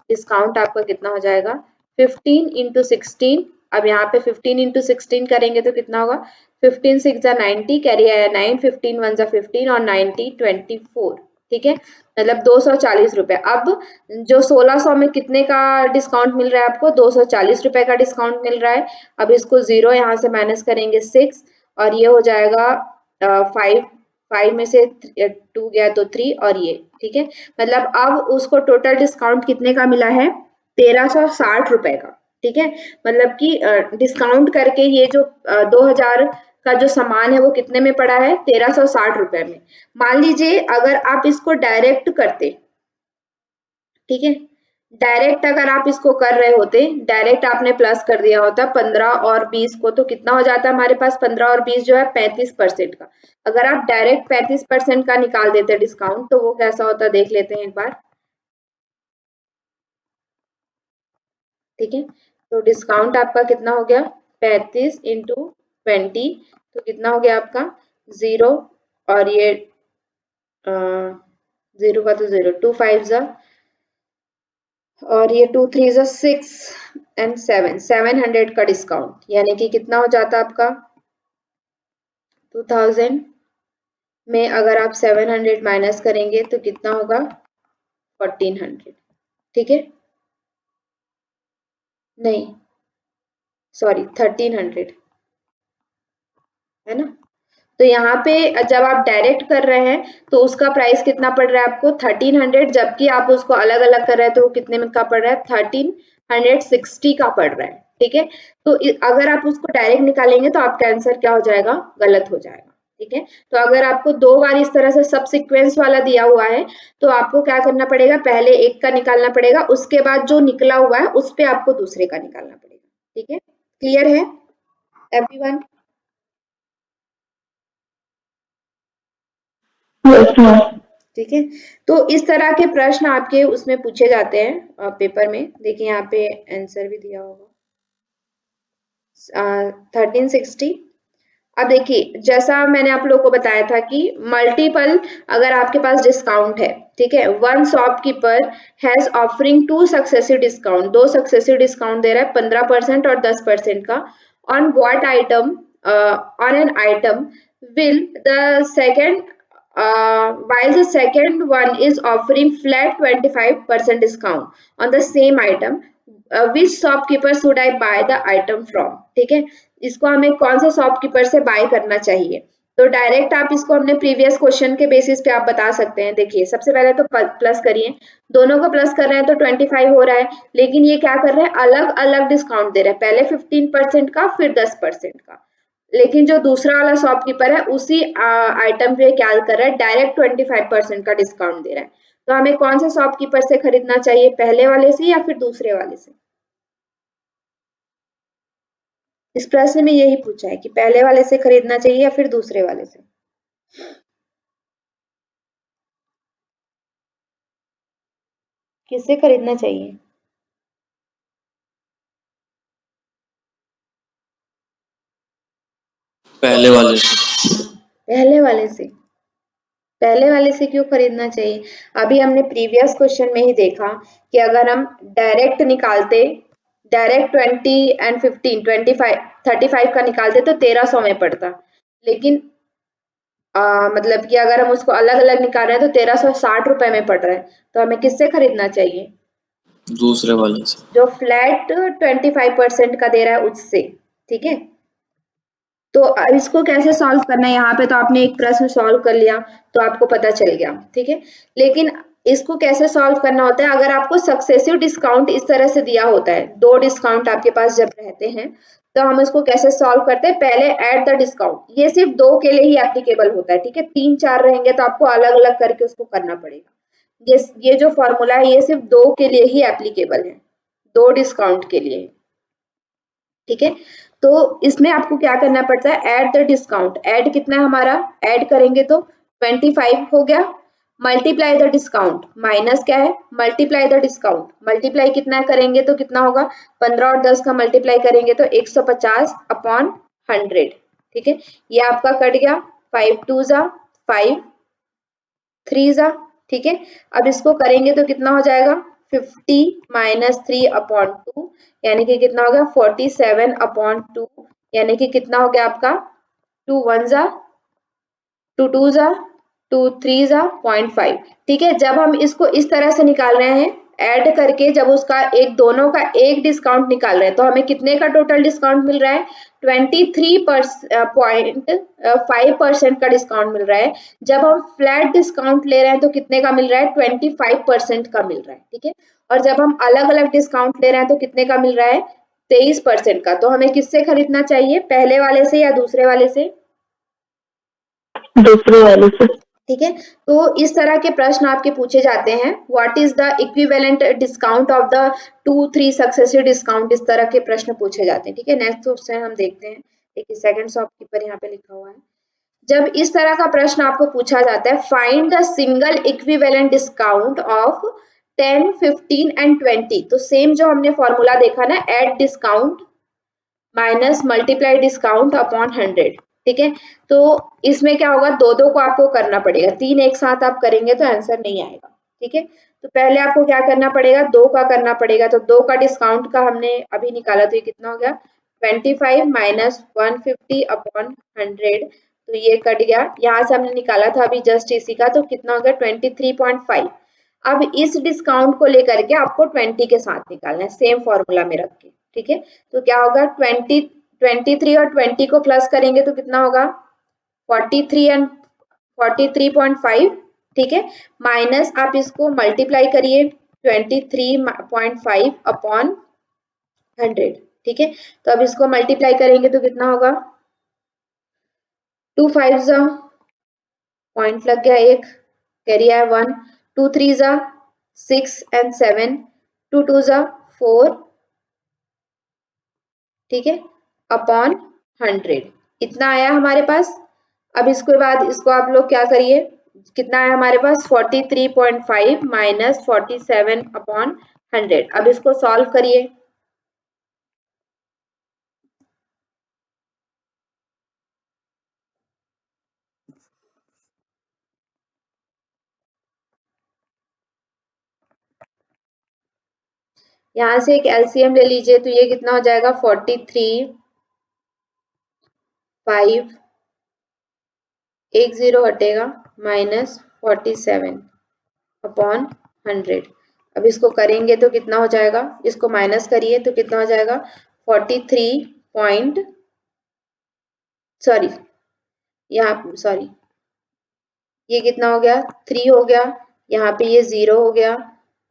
डिस्काउंट आपका कितना हो जाएगा 15 इंटू 16। अब यहाँ पे 15 इंटू 16 करेंगे तो कितना होगा, 15 6 90, कैरी आया 9, 15 1 15 और 90 24। ठीक है, मतलब 240 रुपए। अब जो 1600 में कितने का डिस्काउंट मिल रहा है आपको, 240 रुपए का डिस्काउंट मिल रहा है। अब इसको 0 यहाँ से माइनस करेंगे 6 और ये हो जाएगा 5, 5 में से 2 गया तो 3 और ये। ठीक है, मतलब अब उसको टोटल डिस्काउंट कितने का मिला है, 1360 रुपए का। ठीक है, मतलब कि डिस्काउंट करके ये जो 2000 का जो सामान है वो कितने में पड़ा है, 1360 रुपए में। मान लीजिए अगर आप इसको डायरेक्ट करते, ठीक है, डायरेक्ट अगर आप इसको कर रहे होते, डायरेक्ट आपने प्लस कर दिया होता 15 और 20 को, तो कितना हो जाता हमारे पास 15 और 20 जो है 35% का। अगर आप डायरेक्ट 35% का निकाल देते डिस्काउंट तो वो कैसा होता देख लेते हैं एक बार। ठीक है, तो डिस्काउंट आपका कितना हो गया 35 इंटू 20, तो कितना हो गया आपका 0 और ये 0 का तो 0, 2 5 जा और ये 2 3 जा 6 एंड 7, 700 का डिस्काउंट, यानी कि कितना हो जाता आपका 2000 में अगर आप 700 माइनस करेंगे तो कितना होगा 1400। ठीक है, नहीं सॉरी 1300, है ना। तो यहाँ पे जब आप डायरेक्ट कर रहे हैं तो उसका प्राइस कितना पड़ रहा है आपको 1300, जबकि आप उसको अलग अलग कर रहे हैं तो वो कितने में का पड़ रहा है 1360 का पड़ रहा है। ठीक है, तो अगर आप उसको डायरेक्ट निकालेंगे तो आपका आंसर क्या हो जाएगा, गलत हो जाएगा। ठीक है, तो अगर आपको 2 बार इस तरह से सब सीक्वेंस वाला दिया हुआ है तो आपको क्या करना पड़ेगा, पहले एक का निकालना पड़ेगा, उसके बाद जो निकला हुआ है उस पे आपको दूसरे का निकालना पड़ेगा। ठीक है, क्लियर है एवरीवन। Yes ma'am. ठीक है, तो इस तरह के प्रश्न आपके उसमें पूछे जाते हैं पेपर में। देखिए यहाँ पे आंसर भी दिया होगा 1360। अब देखिए जैसा मैंने आप लोगों को बताया था कि मल्टीपल अगर आपके पास डिस्काउंट है, ठीक है, one shopkeeper has offering 2 successive discount, 2 successive discount दे रहा है 15% और 10% का on what item, on an item will the second while the second one is offering flat 25% discount on the same item, which shopkeeper should I buy the item from। ठीक है, इसको हमें कौन से शॉपकीपर से बाय करना चाहिए, तो डायरेक्ट आप इसको हमने प्रीवियस क्वेश्चन के बेसिस पे आप बता सकते हैं। देखिए सबसे पहले तो प्लस करिए, दोनों को प्लस कर रहे हैं तो 25 हो रहा है, लेकिन ये क्या कर रहे हैं अलग अलग डिस्काउंट दे रहे हैं, पहले 15% का फिर 10% का। लेकिन जो दूसरा वाला शॉपकीपर है उसी आइटम पे क्या कर रहा है, डायरेक्ट 25% का डिस्काउंट दे रहा है। तो हमें कौन से शॉपकीपर से खरीदना चाहिए, पहले वाले से या फिर दूसरे वाले से। इस प्रश्न में यही पूछा है कि पहले वाले से खरीदना चाहिए या फिर दूसरे वाले से। किससे खरीदना चाहिए, पहले वाले से। पहले वाले से। पहले वाले से क्यों खरीदना चाहिए, अभी हमने प्रीवियस क्वेश्चन में ही देखा कि अगर हम डायरेक्ट निकालते, डायरेक्ट 20 एंड 15 25 35 का निकालते तो 1300 में पड़ता, लेकिन मतलब कि अगर हम उसको अलग अलग निकाल रहे हैं तो 1360 रुपए में पड़ रहा है। तो हमें किससे खरीदना चाहिए, दूसरे वाले से। जो फ्लैट 25% का दे रहा है उससे। ठीक है, तो अब इसको कैसे सॉल्व करना है, यहाँ पे तो आपने एक प्रश्न सॉल्व कर लिया तो आपको पता चल गया। ठीक है, लेकिन इसको कैसे सॉल्व करना होता है, अगर आपको सक्सेसिव डिस्काउंट इस तरह से दिया होता है, 2 डिस्काउंट आपके पास जब रहते हैं तो हम इसको कैसे सॉल्व करते हैं, पहले ऐड द डिस्काउंट, ये सिर्फ 2 के लिए ही एप्लीकेबल होता है। ठीक है, 3 4 रहेंगे तो आपको अलग अलग करके उसको करना पड़ेगा। ये जो फॉर्मूला है ये सिर्फ 2 के लिए ही एप्लीकेबल है, 2 डिस्काउंट के लिए, ठीक है। तो इसमें आपको क्या करना पड़ता है, ऐड द डिस्काउंट। ऐड कितना है हमारा, ऐड करेंगे तो 25 हो गया, मल्टीप्लाई द डिस्काउंट, माइनस क्या है, मल्टीप्लाई द डिस्काउंट, मल्टीप्लाई कितना करेंगे तो कितना होगा, 15 और 10 का मल्टीप्लाई करेंगे तो 150 अपॉन 100, ठीक है। ये आपका कट गया, 5 2 जा 5 3 जा, ठीक है। अब इसको करेंगे तो कितना हो जाएगा, 50 माइनस 3 अपॉन 2, यानी कि कितना हो गया 47 अपॉन 2, यानी कि कितना हो गया आपका 2 1 जा 2 2 जा 2 3 जा 0.5, ठीक है। जब हम इसको इस तरह से निकाल रहे हैं ऐड करके, जब उसका एक दोनों का एक डिस्काउंट निकाल रहे हैं तो हमें कितने का टोटल डिस्काउंट मिल रहा है, 23.5% का डिस्काउंट मिल रहा है। जब हम फ्लैट डिस्काउंट ले रहे हैं तो कितने का मिल रहा है, 25% का मिल रहा है, ठीक है। और जब हम अलग अलग डिस्काउंट ले रहे हैं तो कितने का मिल रहा है, 23% का। तो हमें किससे खरीदना चाहिए, पहले वाले से या दूसरे वाले से, दूसरे वाले से। ठीक है। तो इस तरह के प्रश्न आपके पूछे जाते हैं, what is the equivalent discount of the 2 3 successive discount, इस तरह के प्रश्न पूछे जाते हैं, ठीक है। नेक्स्ट क्वेश्चन हम देखते हैं, देखिए सेकंड शॉपकीपर यहाँ पे लिखा हुआ है। जब इस तरह का प्रश्न आपको पूछा जाता है, find the single equivalent discount of 10 15 and 20, तो सेम जो हमने फॉर्मूला देखा ना, add discount minus multiply discount upon 100, ठीक है। तो इसमें क्या होगा, दो दो को आपको करना पड़ेगा, 3 एक साथ आप करेंगे तो आंसर नहीं आएगा, ठीक है। तो पहले आपको क्या करना पड़ेगा, 2 का करना पड़ेगा। तो 2 का डिस्काउंट का हमने अभी निकाला, तो ये कितना हो गया 25 माइनस 150 अपॉन 100, तो ये कट गया, यहाँ से हमने निकाला था अभी जस्ट इसी का, तो कितना हो गया 23.5। अब इस डिस्काउंट को लेकर के आपको 20 के साथ निकालना है, सेम फॉर्मूला में रख के, ठीक है। तो क्या होगा 23 और 20 को प्लस करेंगे तो कितना होगा 43 एंड 43.5, ठीक है। माइनस आप इसको मल्टीप्लाई करिए 23.5 अपॉन 100, ठीक है। तो अब इसको मल्टीप्लाई करेंगे तो कितना होगा 2 5 जा, पॉइंट लग गया एक, कैरी आया 1, 2 3 जा 6 एंड 7, 2 2 जा 4, ठीक है, अपॉन 100, इतना आया हमारे पास। अब इसके बाद इसको आप लोग क्या करिए, कितना आया हमारे पास 43.5 माइनस 47 अपॉन 100, अब इसको सॉल्व करिए। यहाँ से एक एलसीएम ले लीजिए, तो ये कितना हो जाएगा 43 5, एक जीरो हटेगा, माइनस 47 अपॉन 100। अब इसको करेंगे तो कितना हो जाएगा, इसको माइनस करिए तो कितना हो जाएगा 43 पॉइंट, सॉरी यहाँ सॉरी, ये कितना हो गया 3 हो गया, यहाँ पे ये 0 हो गया,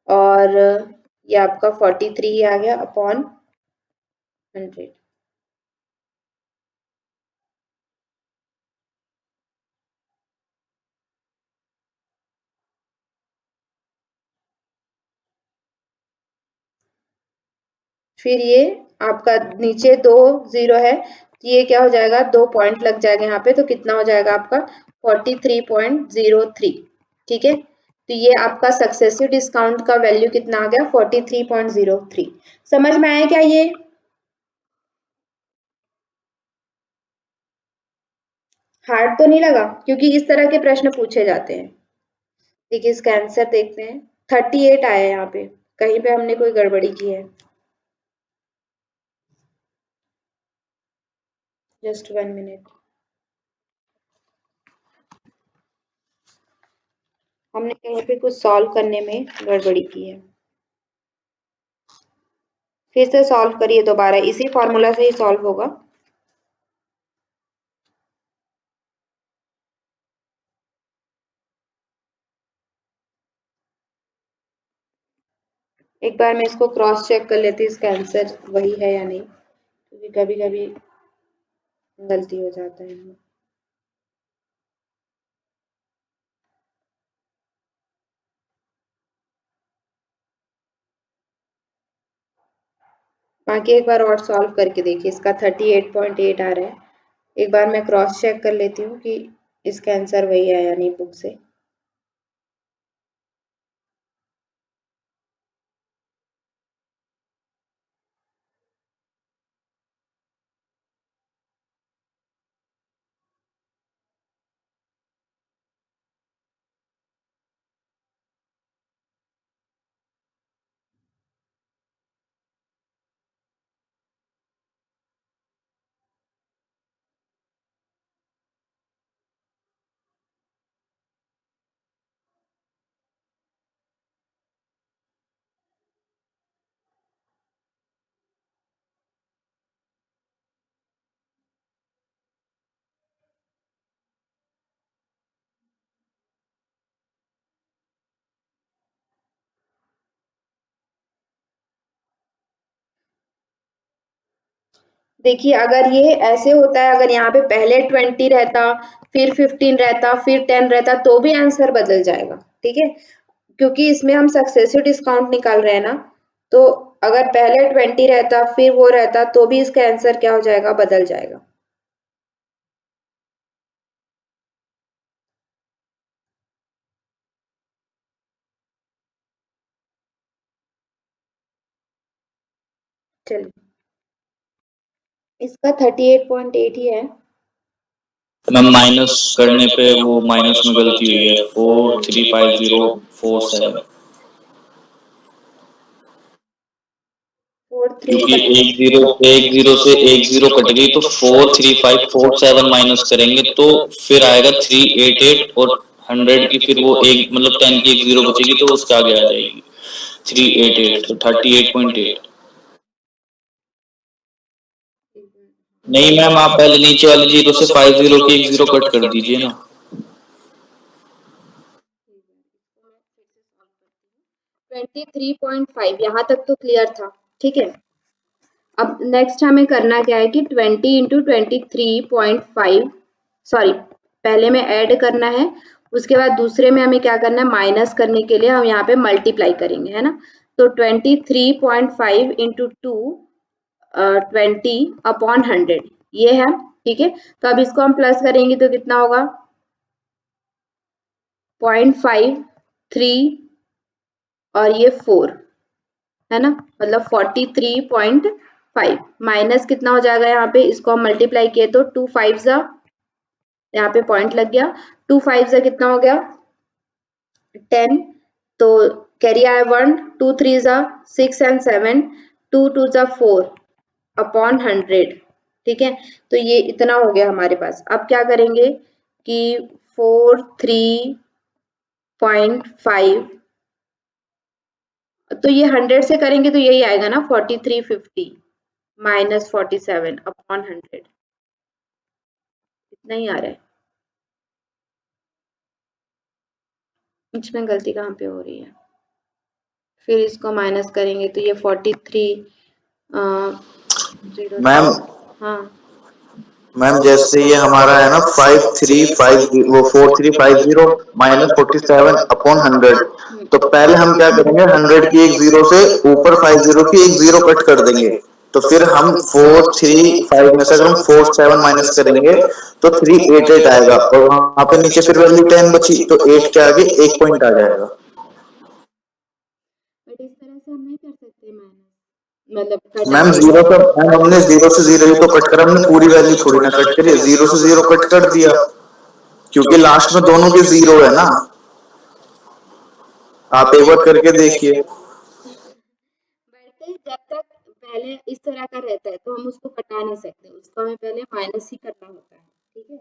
और ये आपका 43 ही आ गया अपॉन 100। फिर ये आपका नीचे 2 0 है, ये क्या हो जाएगा 2 पॉइंट लग जाएगा यहाँ पे, तो कितना हो जाएगा आपका 43.03, ठीक है। तो ये आपका सक्सेसिव डिस्काउंट का वैल्यू कितना आ गया 43.03। समझ में आया क्या ये, हार्ड तो नहीं लगा, क्योंकि इस तरह के प्रश्न पूछे जाते हैं। देखिए इसका आंसर देखते हैं, 38 आया है यहाँ पे, कहीं पे हमने कोई गड़बड़ी की है, जस्ट 1 मिनट, हमने कहीं पे कुछ सॉल्व करने में गड़बड़ी की है। फिर से सॉल्व करिए दोबारा, इसी फॉर्मूला से ही सॉल्व होगा। एक बार मैं इसको क्रॉस चेक कर लेती हूँ, इसका आंसर वही है या नहीं, क्योंकि कभी कभी गलती हो जाता है। बाकी एक बार और सॉल्व करके देखिए, इसका 38.8 आ रहा है। एक बार मैं क्रॉस चेक कर लेती हूँ कि इसका आंसर वही है या नहीं बुक से। देखिए अगर ये ऐसे होता है, अगर यहाँ पे पहले 20 रहता, फिर 15 रहता, फिर 10 रहता, तो भी आंसर बदल जाएगा। ठीक है, क्योंकि इसमें हम सक्सेसिव डिस्काउंट निकाल रहे हैं ना, तो अगर पहले 20 रहता फिर वो रहता तो भी इसका आंसर क्या हो जाएगा, बदल जाएगा। चलिए, इसका 38.8 ही है। मैम माइनस करने पे वो माइनस में गलती हुई है, 43504 7। 4 3 क्योंकि एक जीरो से एक जीरो कट गई, तो 43547 माइनस करेंगे तो फिर आएगा 388, और 100 की फिर वो एक मतलब 10 की एक जीरो बचेगी तो उसके आगे आ जाएगी 388, तो 38.8। नहीं मैम, आप पहले नीचे वाले जीरो से 50 की एक जीरो कट कर दीजिए ना। 23.5 यहाँ तक तो क्लियर था। ठीक है, अब नेक्स्ट हमें करना क्या है कि 20 इंटू 23.5, सॉरी पहले में ऐड करना है, उसके बाद दूसरे में हमें क्या करना है, माइनस करने के लिए हम यहाँ पे मल्टीप्लाई करेंगे, है ना। तो 23.5 इंटू 2 20 अपॉन 100 ये है। ठीक है, तो अब इसको हम प्लस करेंगे तो कितना होगा, 0.53 और ये 4, है ना, मतलब 43.5 माइनस कितना हो जाएगा, यहाँ पे इसको हम मल्टीप्लाई किए तो 2 5 जा, यहाँ पे पॉइंट लग गया, 2 5 जा कितना हो गया 10, तो कैरी आया 1, 2 3 जा 6 एंड 7, 2 2 जा 4 अपॉन 100। ठीक है, तो ये इतना हो गया हमारे पास। अब क्या करेंगे कि 43.5, तो ये 100 से करेंगे तो यही आएगा ना 4350 माइनस 47 अपॉन 100, इतना ही आ रहा है। इसमें गलती कहाँ पे हो रही है, फिर इसको माइनस करेंगे तो ये 43 जीरो, मैम हाँ मैम जैसे ये हमारा है ना 5350, वो 4350 माइनस 47 अपॉन 100, तो पहले हम क्या करेंगे, 100 की एक जीरो से ऊपर 50 की एक जीरो कट कर देंगे, तो फिर हम 435 में से अगर हम 47 माइनस करेंगे तो 388 आएगा, और वहां पे नीचे फिर वैल्यू 10 बची, तो 8 के आगे एक पॉइंट आ जाएगा। बट इस तरह से हम नहीं कर सकते माइनस, मतलब कटा मैम जीरो का, मैम हमने जीरो से जीरो ही तो कट करा, हमने पूरी वैल्यू थोड़ी ना कट करी, जीरो से जीरो कट कर दिया, क्योंकि लास्ट में दोनों के जीरो है ना। आप एक बार करके देखिए। बट जब तक पहले इस तरह का रहता है तो हम उसको कटा नहीं सकते, उसको हमें पहले माइनस ही करना होता है। ठीक है,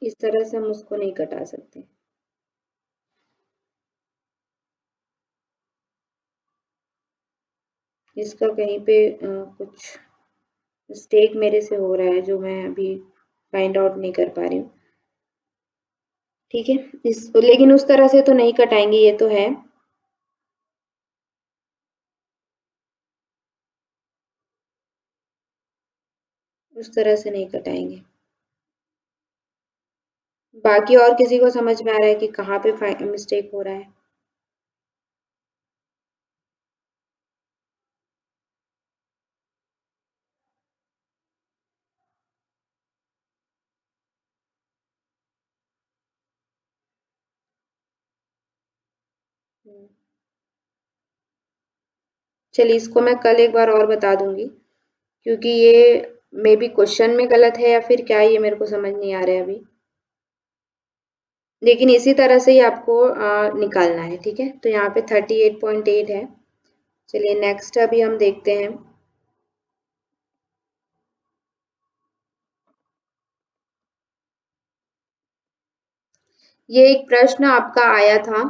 इस तरह से हम उसको नहीं कटा सकते। इसका कहीं पे कुछ मिस्टेक मेरे से हो रहा है जो मैं अभी फाइंड आउट नहीं कर पा रही हूँ। ठीक है, इस लेकिन उस तरह से तो नहीं कटाएंगे, ये तो है। उस तरह से नहीं कटाएंगे। बाकी और किसी को समझ में आ रहा है कि कहाँ पे मिस्टेक हो रहा है? चलिए इसको मैं कल एक बार और बता दूंगी, क्योंकि ये मे बी क्वेश्चन में गलत है या फिर क्या है, ये मेरे को समझ नहीं आ रहा है अभी। लेकिन इसी तरह से ही आपको निकालना है, ठीक है। तो यहाँ पे 38.8 है। चलिए नेक्स्ट अभी हम देखते हैं। ये एक प्रश्न आपका आया था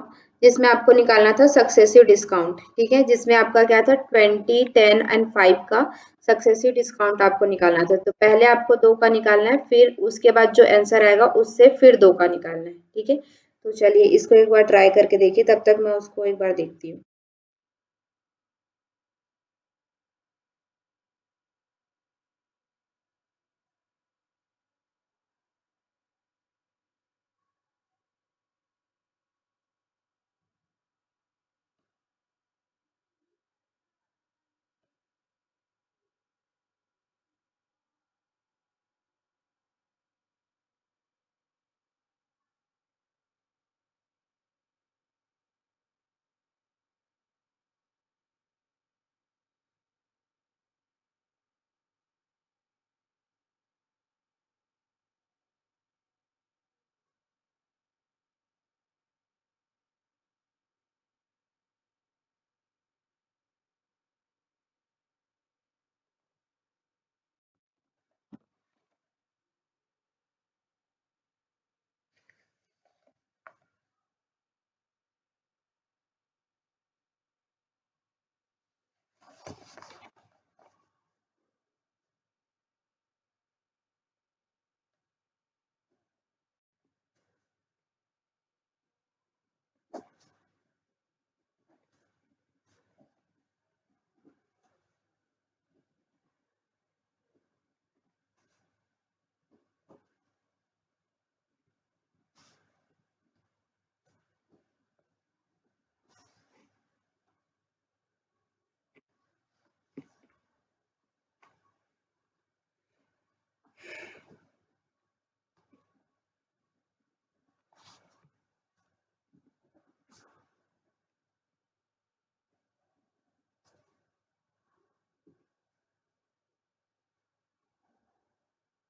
जिसमें आपको निकालना था सक्सेसिव डिस्काउंट, ठीक है, जिसमें आपका क्या था 20, 10 एंड 5 का सक्सेसिव डिस्काउंट आपको निकालना था। तो पहले आपको 2 का निकालना है, फिर उसके बाद जो आंसर आएगा उससे फिर 2 का निकालना है, ठीक है। तो चलिए इसको एक बार ट्राई करके देखिए, तब तक मैं उसको एक बार देखती हूँ।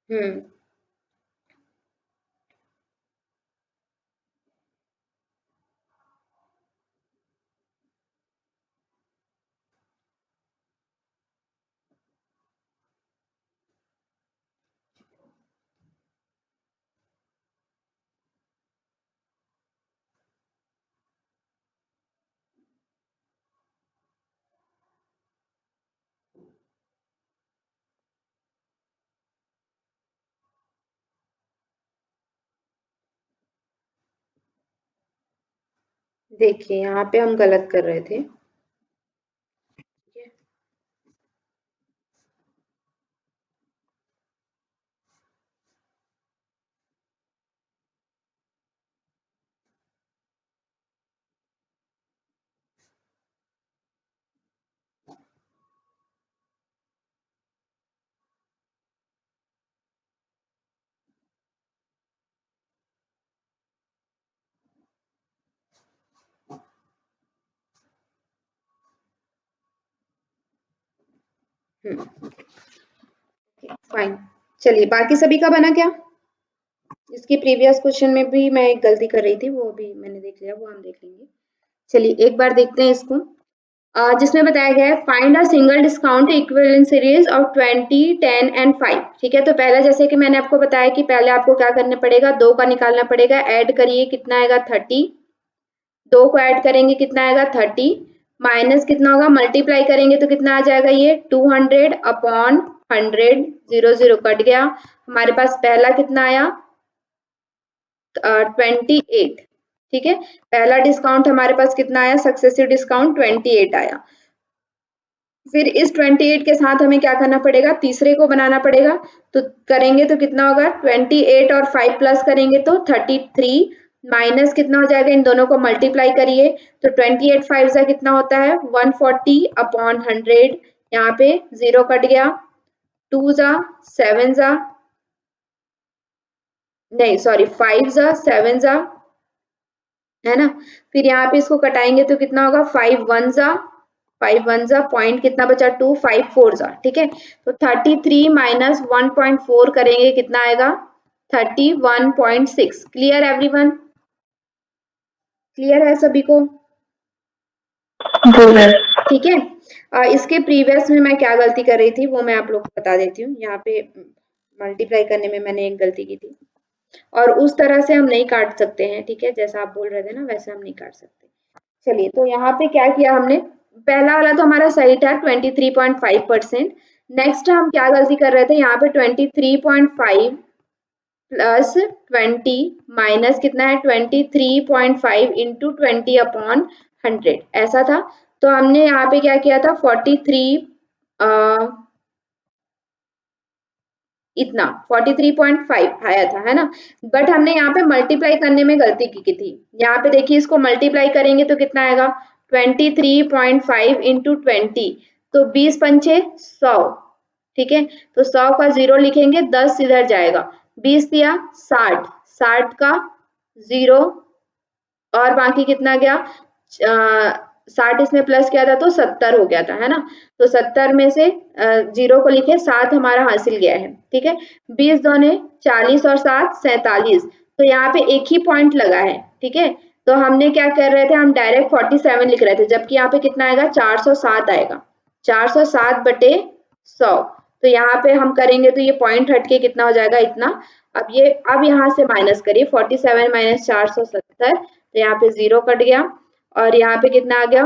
हम्म। देखिए यहाँ पे हम गलत कर रहे थे, ठीक है। फाइन। चलिए बाकी सभी का बना क्या? इसके प्रीवियस क्वेश्चन में भी मैं एक गलती कर रही थी, वो भी मैंने देख लिया, वो हम देख लेंगे। चलिए एक बार देखते हैं इसको। जिसमें बताया गया है find a single discount equivalent series of 20, 10 and 5, ठीक है। तो पहले जैसे कि मैंने आपको बताया कि पहले आपको क्या करना पड़ेगा, 2 का निकालना पड़ेगा, ऐड करिए कितना आएगा 30, 2 को ऐड करेंगे कितना आएगा 30, माइनस कितना होगा, मल्टीप्लाई करेंगे तो कितना आ जाएगा ये 200 अपॉन 100, 0 0 कट गया। हमारे पास पहला कितना आया 28, ठीक है। पहला डिस्काउंट हमारे पास कितना आया, सक्सेसिव डिस्काउंट 28 आया। फिर इस 28 के साथ हमें क्या करना पड़ेगा, तीसरे को बनाना पड़ेगा। तो करेंगे तो कितना होगा, 28 और 5 प्लस करेंगे तो 33 माइनस कितना हो जाएगा, इन दोनों को मल्टीप्लाई करिए तो 28 5 जा कितना होता है 140 अपॉन 100। यहाँ पे 0 कट गया, 2 जा 7 जा नहीं सॉरी 5 जा 7 जा है ना। फिर यहाँ पे इसको कटाएंगे तो कितना होगा 5 1 जा पॉइंट कितना बचा 2 5 4 जा, ठीक है। तो 33 माइनस 1.4 करेंगे कितना आएगा 31.6। क्लियर एवरीवन, क्लियर है सभी को, ठीक है। इसके प्रीवियस में मैं क्या गलती कर रही थी वो मैं आप लोग को बता देती हूँ। यहाँ पे मल्टीप्लाई करने में मैंने एक गलती की थी और उस तरह से हम नहीं काट सकते हैं, ठीक है, जैसा आप बोल रहे थे ना वैसे हम नहीं काट सकते। चलिए तो यहाँ पे क्या किया हमने, पहला वाला तो हमारा सही था 23.5%। नेक्स्ट हम क्या गलती कर रहे थे, यहाँ पे 23.5 प्लस 20 माइनस कितना है 23.5 इंटू 20 अपॉन 100 ऐसा था। तो हमने यहाँ पे क्या किया था 43 इतना 43.5 आया था, है ना। बट हमने यहाँ पे मल्टीप्लाई करने में गलती की थी। यहाँ पे देखिए इसको मल्टीप्लाई करेंगे तो कितना आएगा 23.5 इंटू 20, तो 20 पंचे 100, ठीक है। तो 100 का 0 लिखेंगे, 10 इधर जाएगा, 20 दिया 60, 60 का 0 और बाकी कितना गया 60 इसमें प्लस किया था तो 70 हो गया था, है ना। तो 70 में से 0 को लिखे, 7 हमारा हासिल गया है, ठीक है। 20 दूने 40 और 7 47, तो यहाँ पे एक ही पॉइंट लगा है, ठीक है। तो हमने क्या कर रहे थे, हम डायरेक्ट 47 लिख रहे थे, जबकि यहाँ पे कितना आएगा 407 आएगा, 407 बटे 100। तो यहाँ पे हम करेंगे तो ये पॉइंट हटके कितना हो जाएगा इतना। अब यहाँ से माइनस करिए 47 माइनस 470, तो यहाँ पे 0 कट गया और यहाँ पे कितना आ गया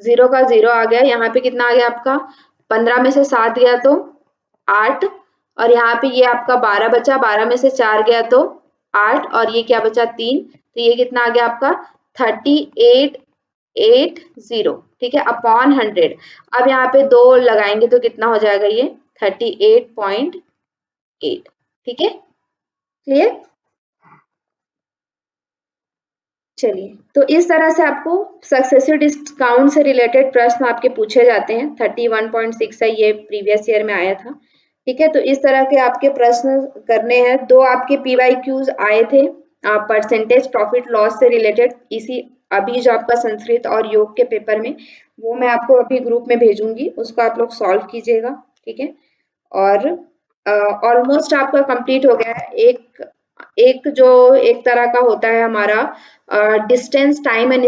0 का 0 आ गया। यहाँ पे कितना आ गया आपका 15 में से 7 गया तो 8 और यहाँ पे ये आपका 12 बचा, 12 में से 4 गया तो 8 और ये क्या बचा 3, तो ये कितना आ गया आपका 3880, ठीक है, अपॉन 100। अब यहाँ पे 2 लगाएंगे तो कितना हो जाएगा ये 38.8, ठीक है, क्लियर। चलिए तो इस तरह से आपको सक्सेसिव डिस्काउंट से रिलेटेड प्रश्न आपके पूछे जाते हैं। 31.6 है, ये प्रीवियस ईयर में आया था, ठीक है। तो इस तरह के आपके प्रश्न करने हैं। 2 आपके PYQs आए थे परसेंटेज प्रॉफिट लॉस से रिलेटेड, इसी अभी जो आपका संस्कृत और योग के पेपर में, वो मैं आपको अभी ग्रुप में भेजूंगी, उसको आप लोग सॉल्व कीजिएगा, ठीक है। और ऑलमोस्ट आपका कंप्लीट हो गया है। एक जो एक तरह का होता है हमारा डिस्टेंस टाइम एंड